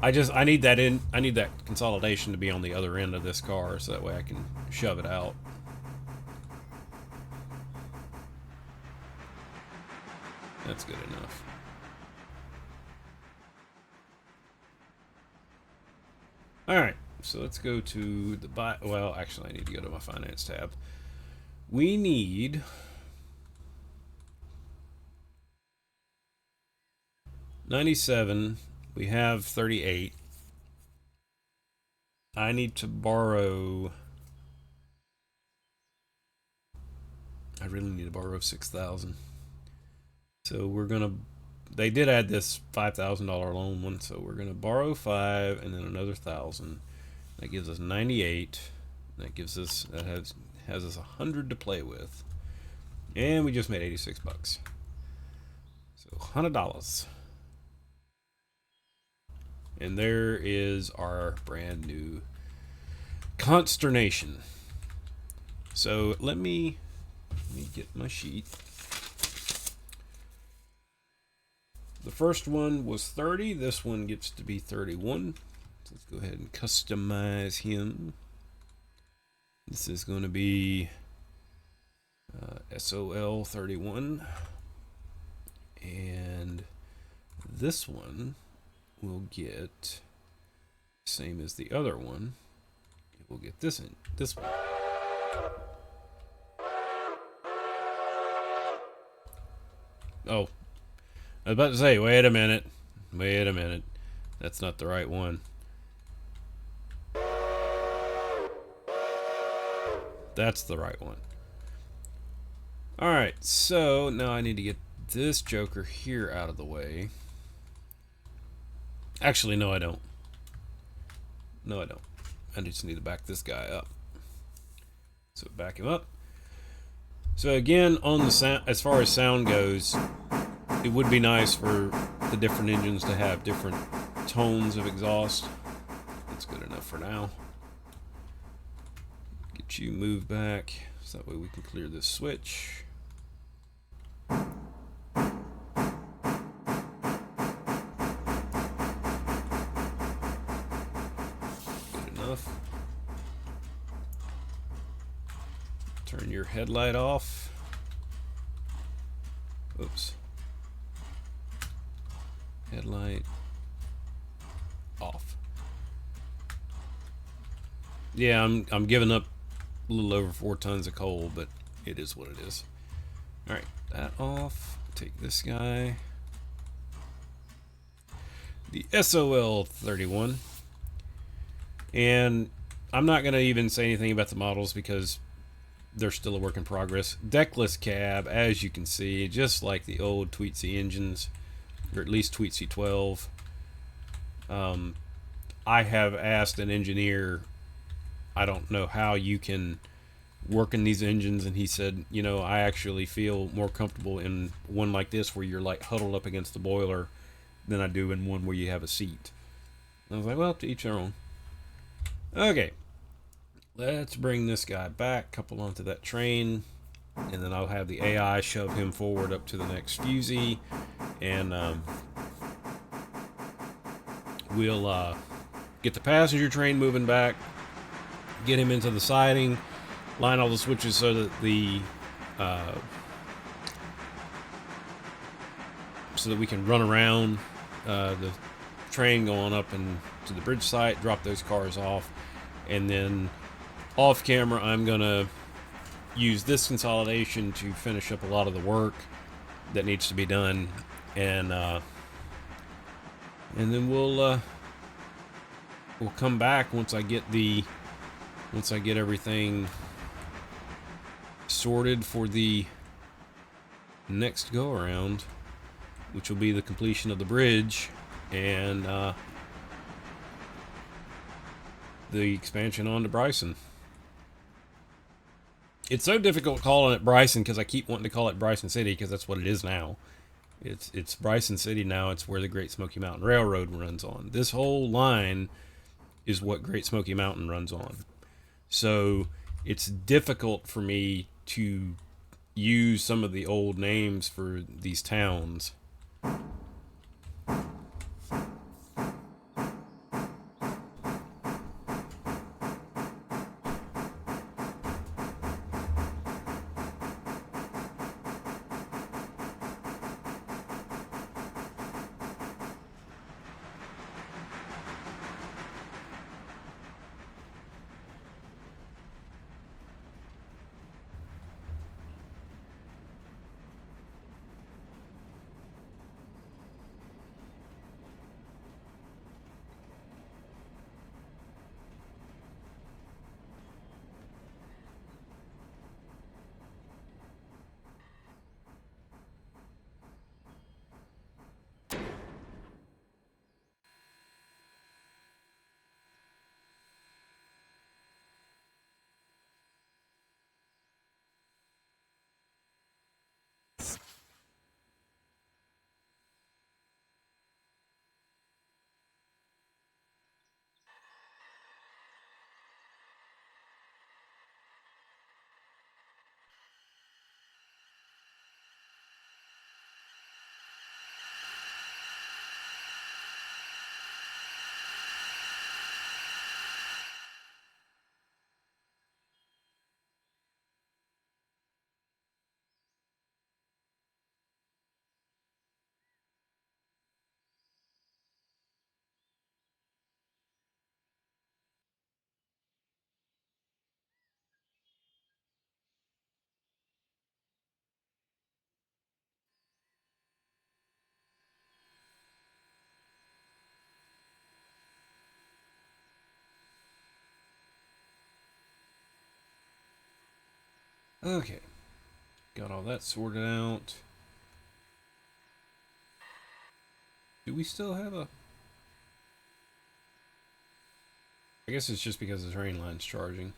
[SPEAKER 1] I need that consolidation to be on the other end of this car, so that way I can shove it out. That's good enough. Alright, so let's go to the well, actually I need to go to my finance tab. We need $97. We have 38. I need to borrow. I really need to borrow 6,000. So we're gonna. They did add this $5,000 loan one, so we're gonna borrow 5 and then another 1,000. That gives us 98. That has us 100 to play with, and we just made 86 bucks. So $100. And there is our brand new Consternation. So let me get my sheet. The first one was 30. This one gets to be 31. So let's go ahead and customize him. This is going to be SOL 31. And this one will get same as the other one. It will get this one. Oh, I was about to say, wait a minute. That's not the right one. That's the right one. Alright, so now I need to get this joker here out of the way. Actually, no, I don't. I just need to back this guy up. So back him up. So again, on the sound, as far as sound goes, it would be nice for the different engines to have different tones of exhaust. That's good enough for now. Get you moved back so that way we can clear this switch. Good enough. Turn your headlight off. Oops. Headlight off. Yeah, I'm giving up a little over 4 tons of coal, but it is what it is. Alright, that off. Take this guy. The SOL 31. And I'm not going to even say anything about the models because they're still a work in progress. Deckless cab, as you can see, just like the old Tweetsy engines, or at least Tweetsy 12. I have asked an engineer, I don't know how you can work in these engines, and he said, you know, I actually feel more comfortable in one like this where you're like huddled up against the boiler than I do in one where you have a seat. And I was like, well, to each their own. Okay, let's bring this guy back, couple onto that train, and then I'll have the AI shove him forward up to the next fusee, and we'll get the passenger train moving back, get him into the siding, line all the switches so that so that we can run around the train going up and to the bridge site, drop those cars off, and then off camera I'm gonna use this consolidation to finish up a lot of the work that needs to be done, and then we'll come back once I get everything sorted for the next go around, which will be the completion of the bridge and the expansion onto Bryson. It's so difficult calling it Bryson because I keep wanting to call it Bryson City because that's what it is now. It's Bryson City now. It's where the Great Smoky Mountain Railroad runs on. This whole line is what Great Smoky Mountain runs on. So it's difficult for me to use some of the old names for these towns. Okay, got all that sorted out. Do we still have a... I guess it's just because the train line's charging.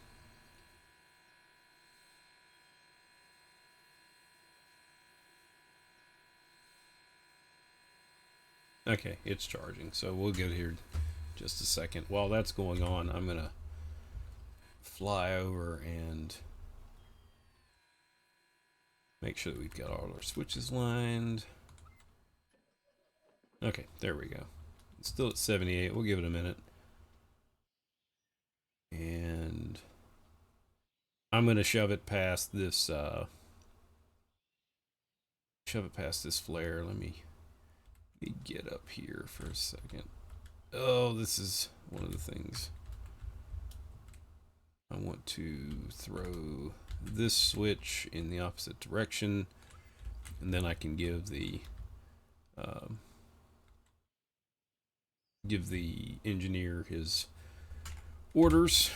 [SPEAKER 1] Okay, it's charging, so we'll get here just a second. While that's going on, I'm gonna fly over and make sure that we've got all our switches lined. Okay, there we go. It's still at 78. We'll give it a minute. And I'm gonna shove it past this flare. Let me get up here for a second. Oh, this is one of the things. I want to throw this switch in the opposite direction, and then I can give the engineer his orders.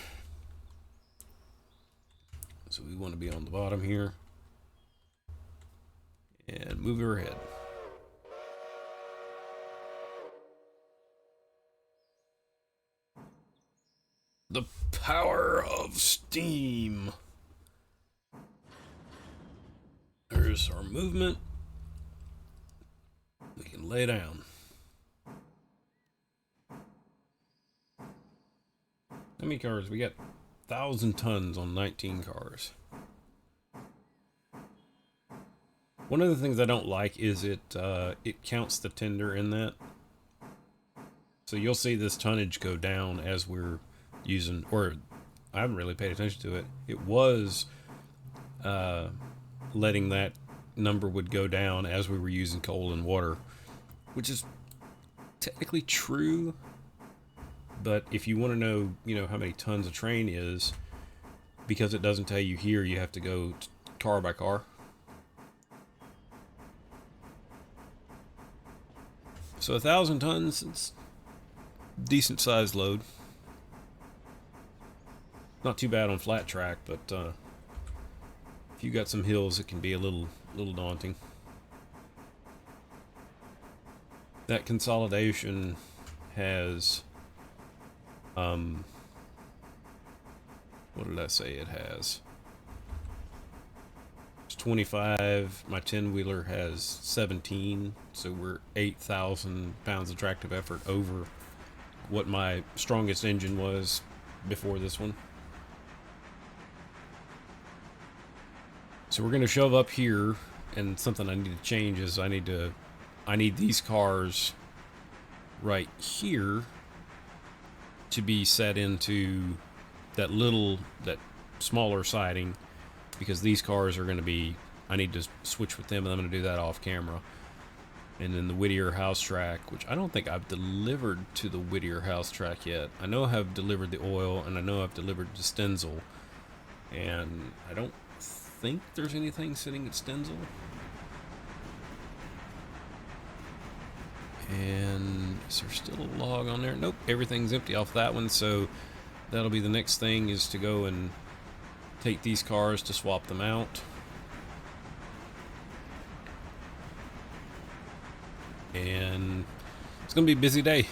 [SPEAKER 1] So we want to be on the bottom here and move her ahead. The power of steam. There's our movement. We can lay down. How many cars? We got 1,000 tons on 19 cars. One of the things I don't like is it counts the tender in that. So you'll see this tonnage go down as we're using, or I haven't really paid attention to it. It was letting that number would go down as we were using coal and water, which is technically true. But if you want to know, how many tons a train is, because it doesn't tell you here, you have to go car by car. So 1,000 tons, it's decent sized load. Not too bad on flat track, but if you got some hills, it can be a little daunting. That consolidation has what did I say it has? It's 25. My 10-wheeler has 17, so we're 8,000 pounds of tractive effort over what my strongest engine was before this one. So we're going to shove up here, and something I need to change is I need these cars right here to be set into that smaller siding, because these cars are going to be, I need to switch with them, and I'm going to do that off camera. And then the Whittier house track, which I don't think I've delivered to the Whittier house track yet. I know I've delivered the oil, and I know I've delivered to Stenzel, and I don't think there's anything sitting at Stenzel. And is there still a log on there? Nope, everything's empty off that one. So that'll be the next thing, is to go and take these cars to swap them out. And it's gonna be a busy day.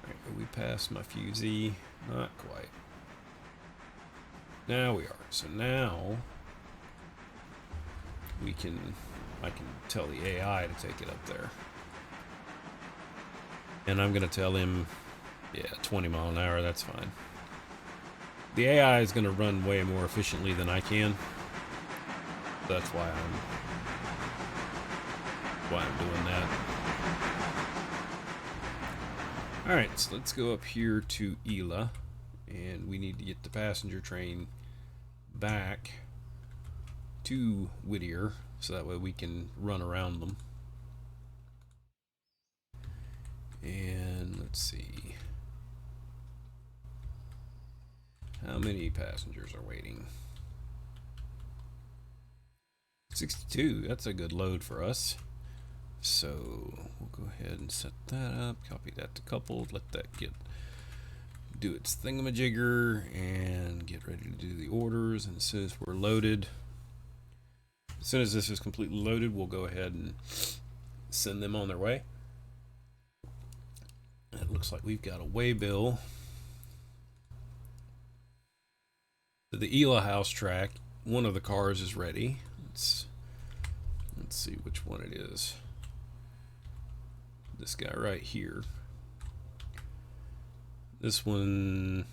[SPEAKER 1] Alright, are we past my fusee? Not quite. Now we are. So now I can tell the AI to take it up there. And I'm gonna tell him, yeah, 20 mile an hour, that's fine. The AI is gonna run way more efficiently than I can. That's why I'm doing that. Alright, so let's go up here to Ela, and we need to get the passenger train back to Whittier, so that way we can run around them. And let's see, how many passengers are waiting? 62. That's a good load for us. So we'll go ahead and set that up, copy that to coupled, let that get do its thingamajigger and get ready to do the orders. And as soon as we're loaded, as soon as this is completely loaded, we'll go ahead and send them on their way. It looks like we've got a way bill. The Ela House track, one of the cars is ready. Let's see which one it is. This guy right here. This one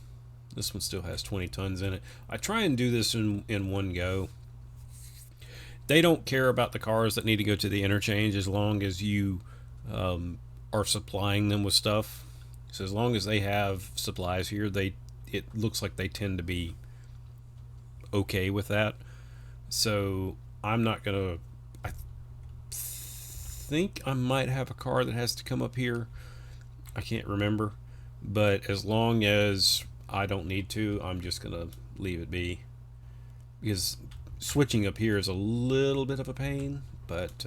[SPEAKER 1] still has 20 tons in it. I try and do this in one go. They don't care about the cars that need to go to the interchange as long as you are supplying them with stuff. So as long as they have supplies here, it looks like they tend to be okay with that. So I'm not gonna. I think I might have a car that has to come up here. I can't remember, but as long as I don't need to, I'm just gonna leave it be, because switching up here is a little bit of a pain. But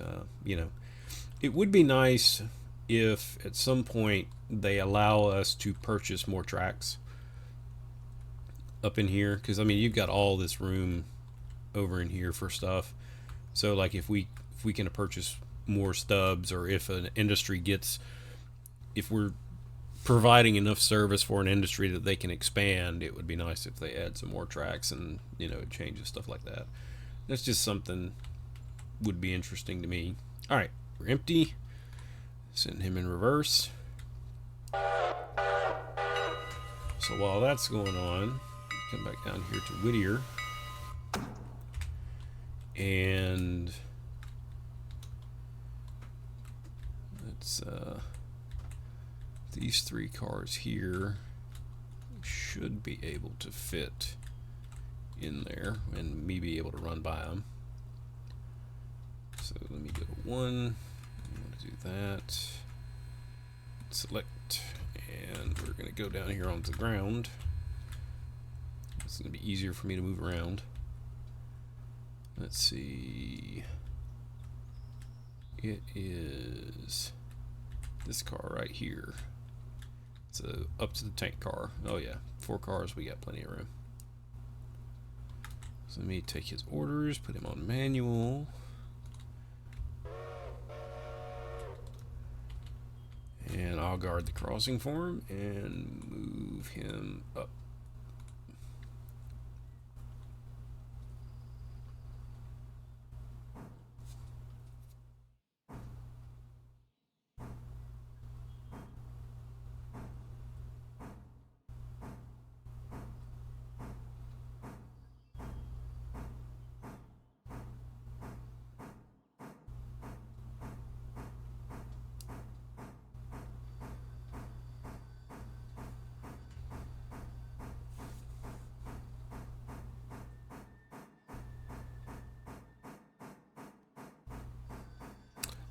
[SPEAKER 1] it would be nice if at some point they allow us to purchase more tracks up in here, because I mean you've got all this room over in here for stuff. So like if we can purchase more stubs, or if an industry if we're providing enough service for an industry that they can expand, it would be nice if they add some more tracks and it changes stuff like that. That's just something would be interesting to me. All right, we're empty. Send him in reverse. So while that's going on, come back down here to Whittier, and let's these 3 cars here should be able to fit in there and me be able to run by them. So let me go to 1. I want to do that. Select, and we're going to go down here onto the ground. It's going to be easier for me to move around. Let's see. It is this car right here. So up to the tank car. Oh yeah, 4 cars, we got plenty of room. So let me take his orders, put him on manual. And I'll guard the crossing for him and move him up.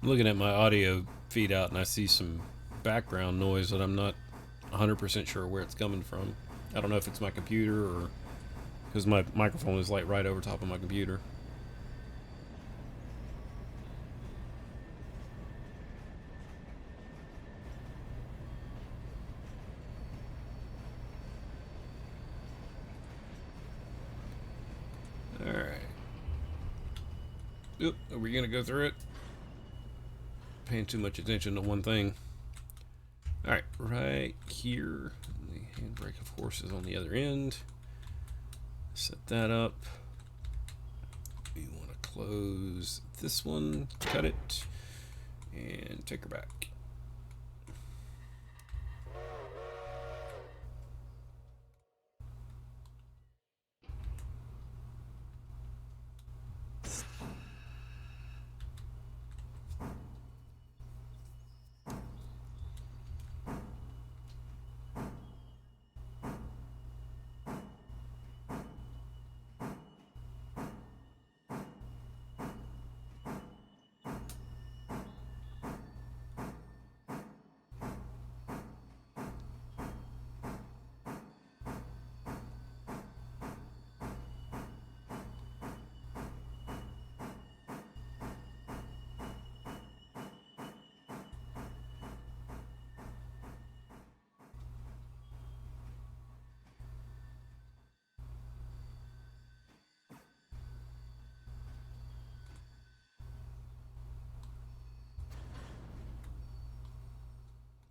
[SPEAKER 1] I'm looking at my audio feed out and I see some background noise that I'm not 100% sure where it's coming from. I don't know if it's my computer or because my microphone is like right over top of my computer. Alright. Oop, are we gonna go through it? Paying too much attention to one thing. Alright, right here. The handbrake, of course, is on the other end. Set that up. We want to close this one, cut it, and take her back.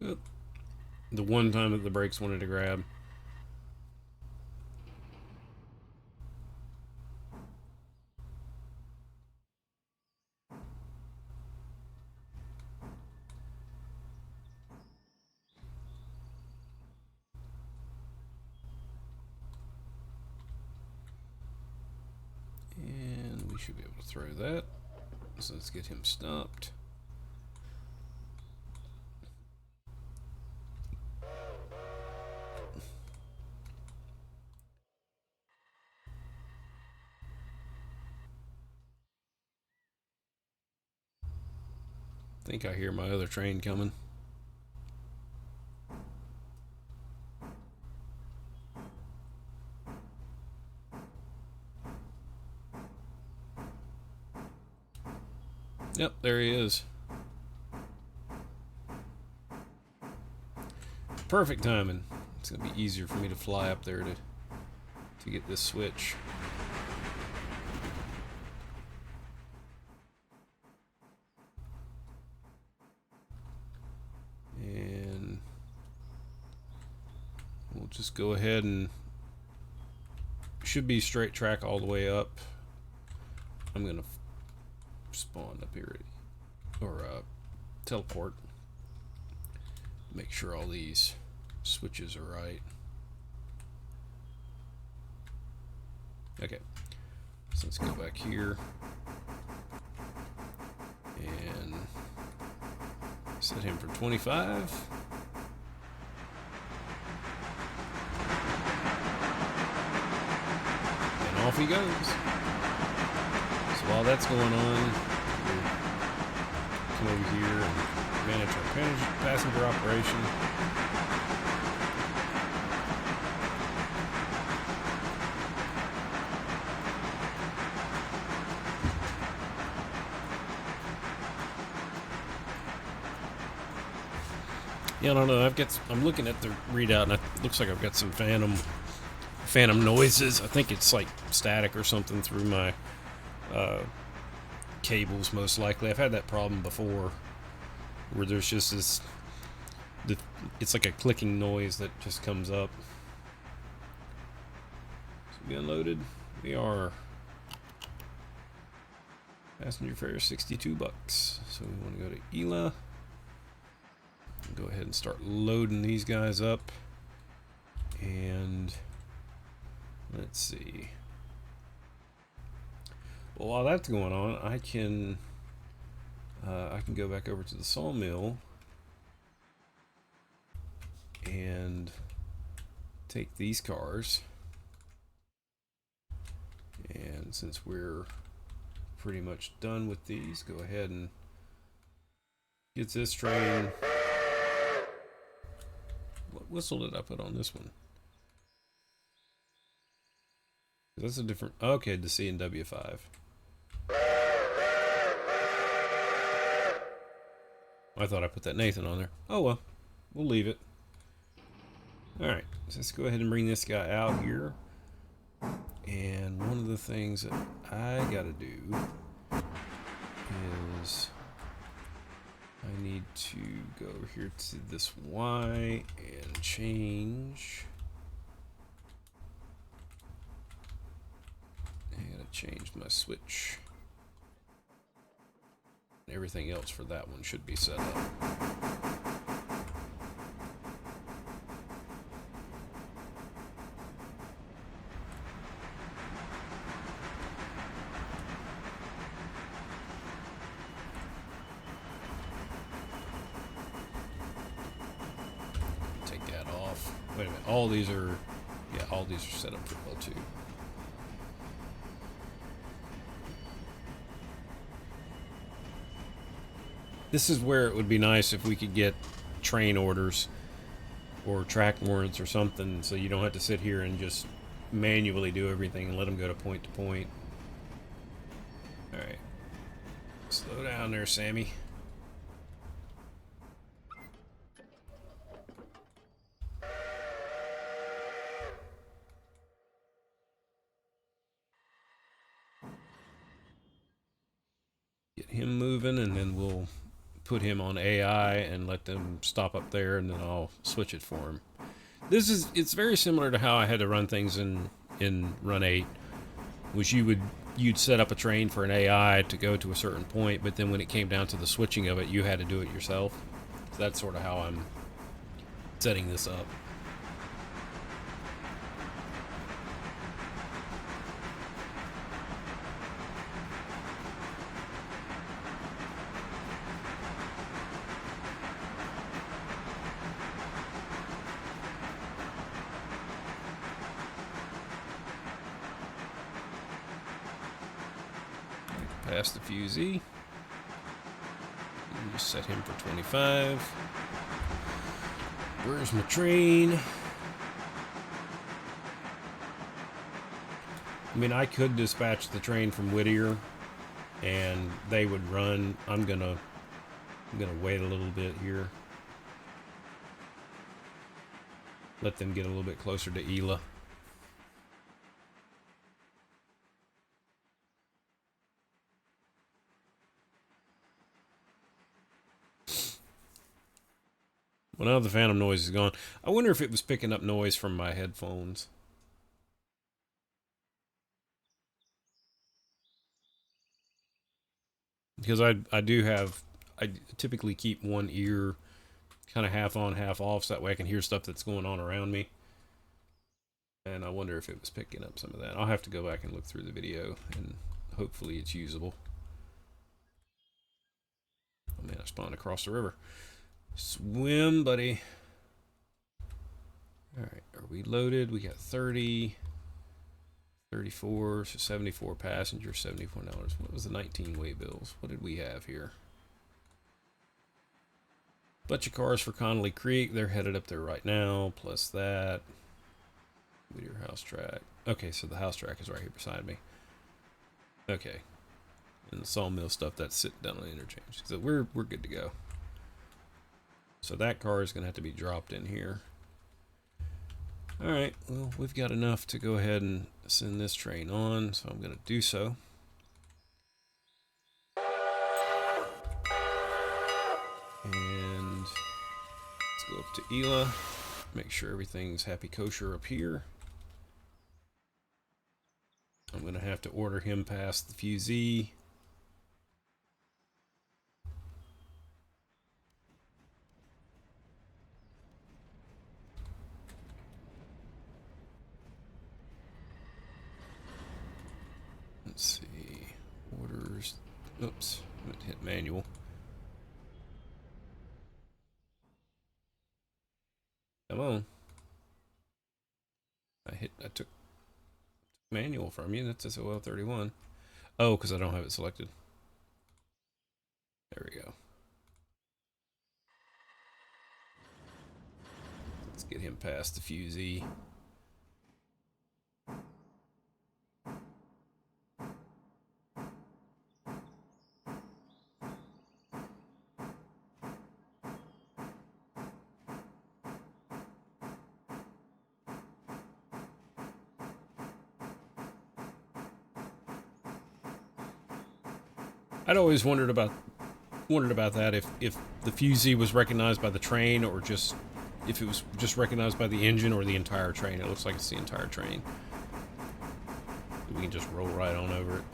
[SPEAKER 1] Oop. The one time that the brakes wanted to grab. And we should be able to throw that. So let's get him stopped. I think I hear my other train coming. Yep, there he is. Perfect timing. It's going to be easier for me to fly up there to get this switch. And we'll just go ahead and should be straight track all the way up. I'm going to spawn up here or teleport. Make sure all these switches are right. Okay, so let's go back here and set him for 25. And off he goes. So while that's going on, we'll come over here and manage our passenger operation. Yeah, I don't know. I'm looking at the readout, and it looks like I've got some phantom noises. I think it's like static or something through my cables, most likely. I've had that problem before, where there's just it's like a clicking noise that just comes up. So we unloaded. We are passenger fare $62. So we want to go to ELA. Go ahead and start loading these guys up, and let's see. Well, while that's going on, I can go back over to the sawmill and take these cars, and since we're pretty much done with these, go ahead and get this train. What whistle did I put on this one? That's a different. Okay, the C&W5. I thought I put that Nathan on there. Oh well, we'll leave it. Alright, so let's go ahead and bring this guy out here. And one of the things that I gotta do is I need to go over here to this Y and change. I gotta change my switch. Everything else for that one should be set up. Take that off. Wait a minute. All these are set up for L2. This is where it would be nice if we could get train orders or track warrants or something, so you don't have to sit here and just manually do everything and let them go to point. Alright. Slow down there, Sammy. Get him moving, and then we'll put him on AI and let them stop up there, and then I'll switch it for him. It's very similar to how I had to run things in Run 8, which you'd set up a train for an AI to go to a certain point, but then when it came down to the switching of it, you had to do it yourself. So that's sort of how I'm setting this up. Pass the fusee. Just set him for 25. Where's my train? I mean, I could dispatch the train from Whittier, and they would run. I'm gonna wait a little bit here. Let them get a little bit closer to Ela. Well, now the phantom noise is gone. I wonder if it was picking up noise from my headphones. Because I typically keep one ear kind of half on, half off, so that way I can hear stuff that's going on around me. And I wonder if it was picking up some of that. I'll have to go back and look through the video, and hopefully it's usable. Oh man, I spawned across the river. Swim, buddy. Alright, are we loaded? We got 30, 34, so 74 passengers, $74. What was the 19 way bills? What did we have here? Bunch of cars for Connolly Creek. They're headed up there right now, plus that. Whittier House Track. Okay, so the house track is right here beside me. Okay. And the sawmill stuff, that's sitting down on the interchange. So we're good to go. So that car is going to have to be dropped in here. Alright, well, we've got enough to go ahead and send this train on, so I'm going to do so. And let's go up to Ela. Make sure everything's happy kosher up here. I'm going to have to order him past the fusee. Let's see. Orders. Oops. I'm going to hit manual. Come on. I took manual from you. That's SOL31. Oh, because I don't have it selected. There we go. Let's get him past the fusee. I'd always wondered about that, if the fusee was recognized by the train, or just if it was just recognized by the engine or the entire train. It looks like it's the entire train. We can just roll right on over it.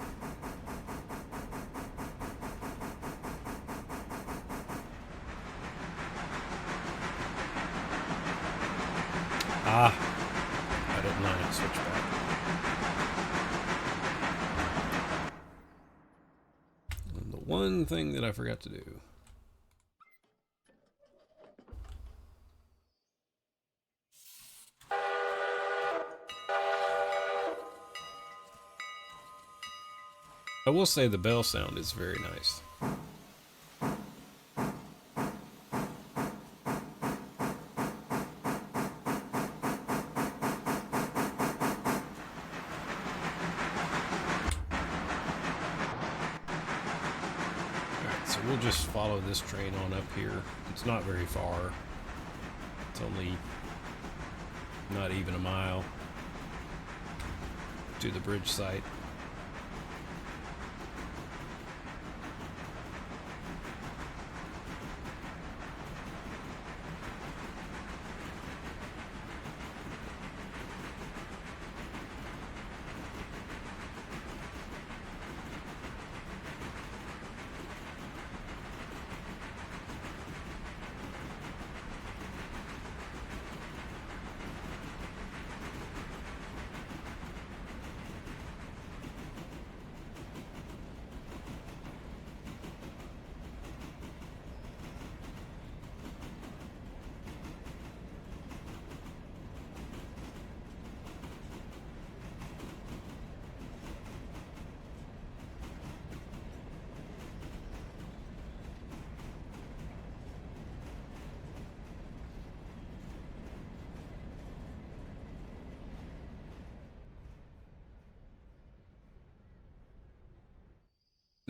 [SPEAKER 1] Ah, I didn't line it. Switch back. And the one thing that I forgot to do. I will say the bell sound is very nice. So we'll just follow this train on up here. It's not very far. It's only not even a mile to the bridge site.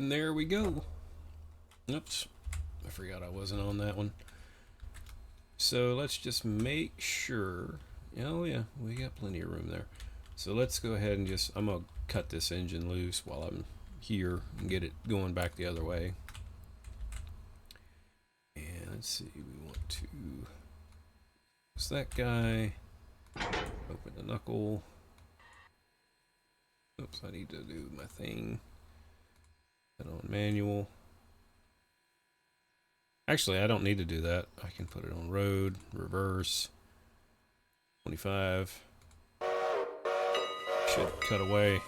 [SPEAKER 1] And there we go. Oops, I forgot I wasn't on that one. So let's just make sure. Oh yeah, we got plenty of room there. So let's go ahead and just, I'm gonna cut this engine loose while I'm here and get it going back the other way. And let's see, we want to use that guy. Open the knuckle. Oops, I need to do my thing. Put on manual. Actually, I don't need to do that. I can put it on road, reverse, 25. Should cut away.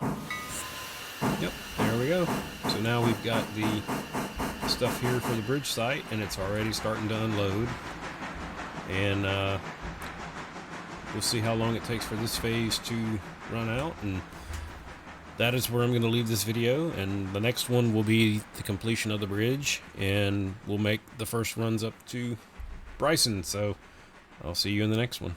[SPEAKER 1] Yep, there we go. So now we've got the stuff here for the bridge site, and it's already starting to unload. And we'll see how long it takes for this phase to run out, and that is where I'm going to leave this video, and the next one will be the completion of the bridge, and we'll make the first runs up to Bryson. So I'll see you in the next one.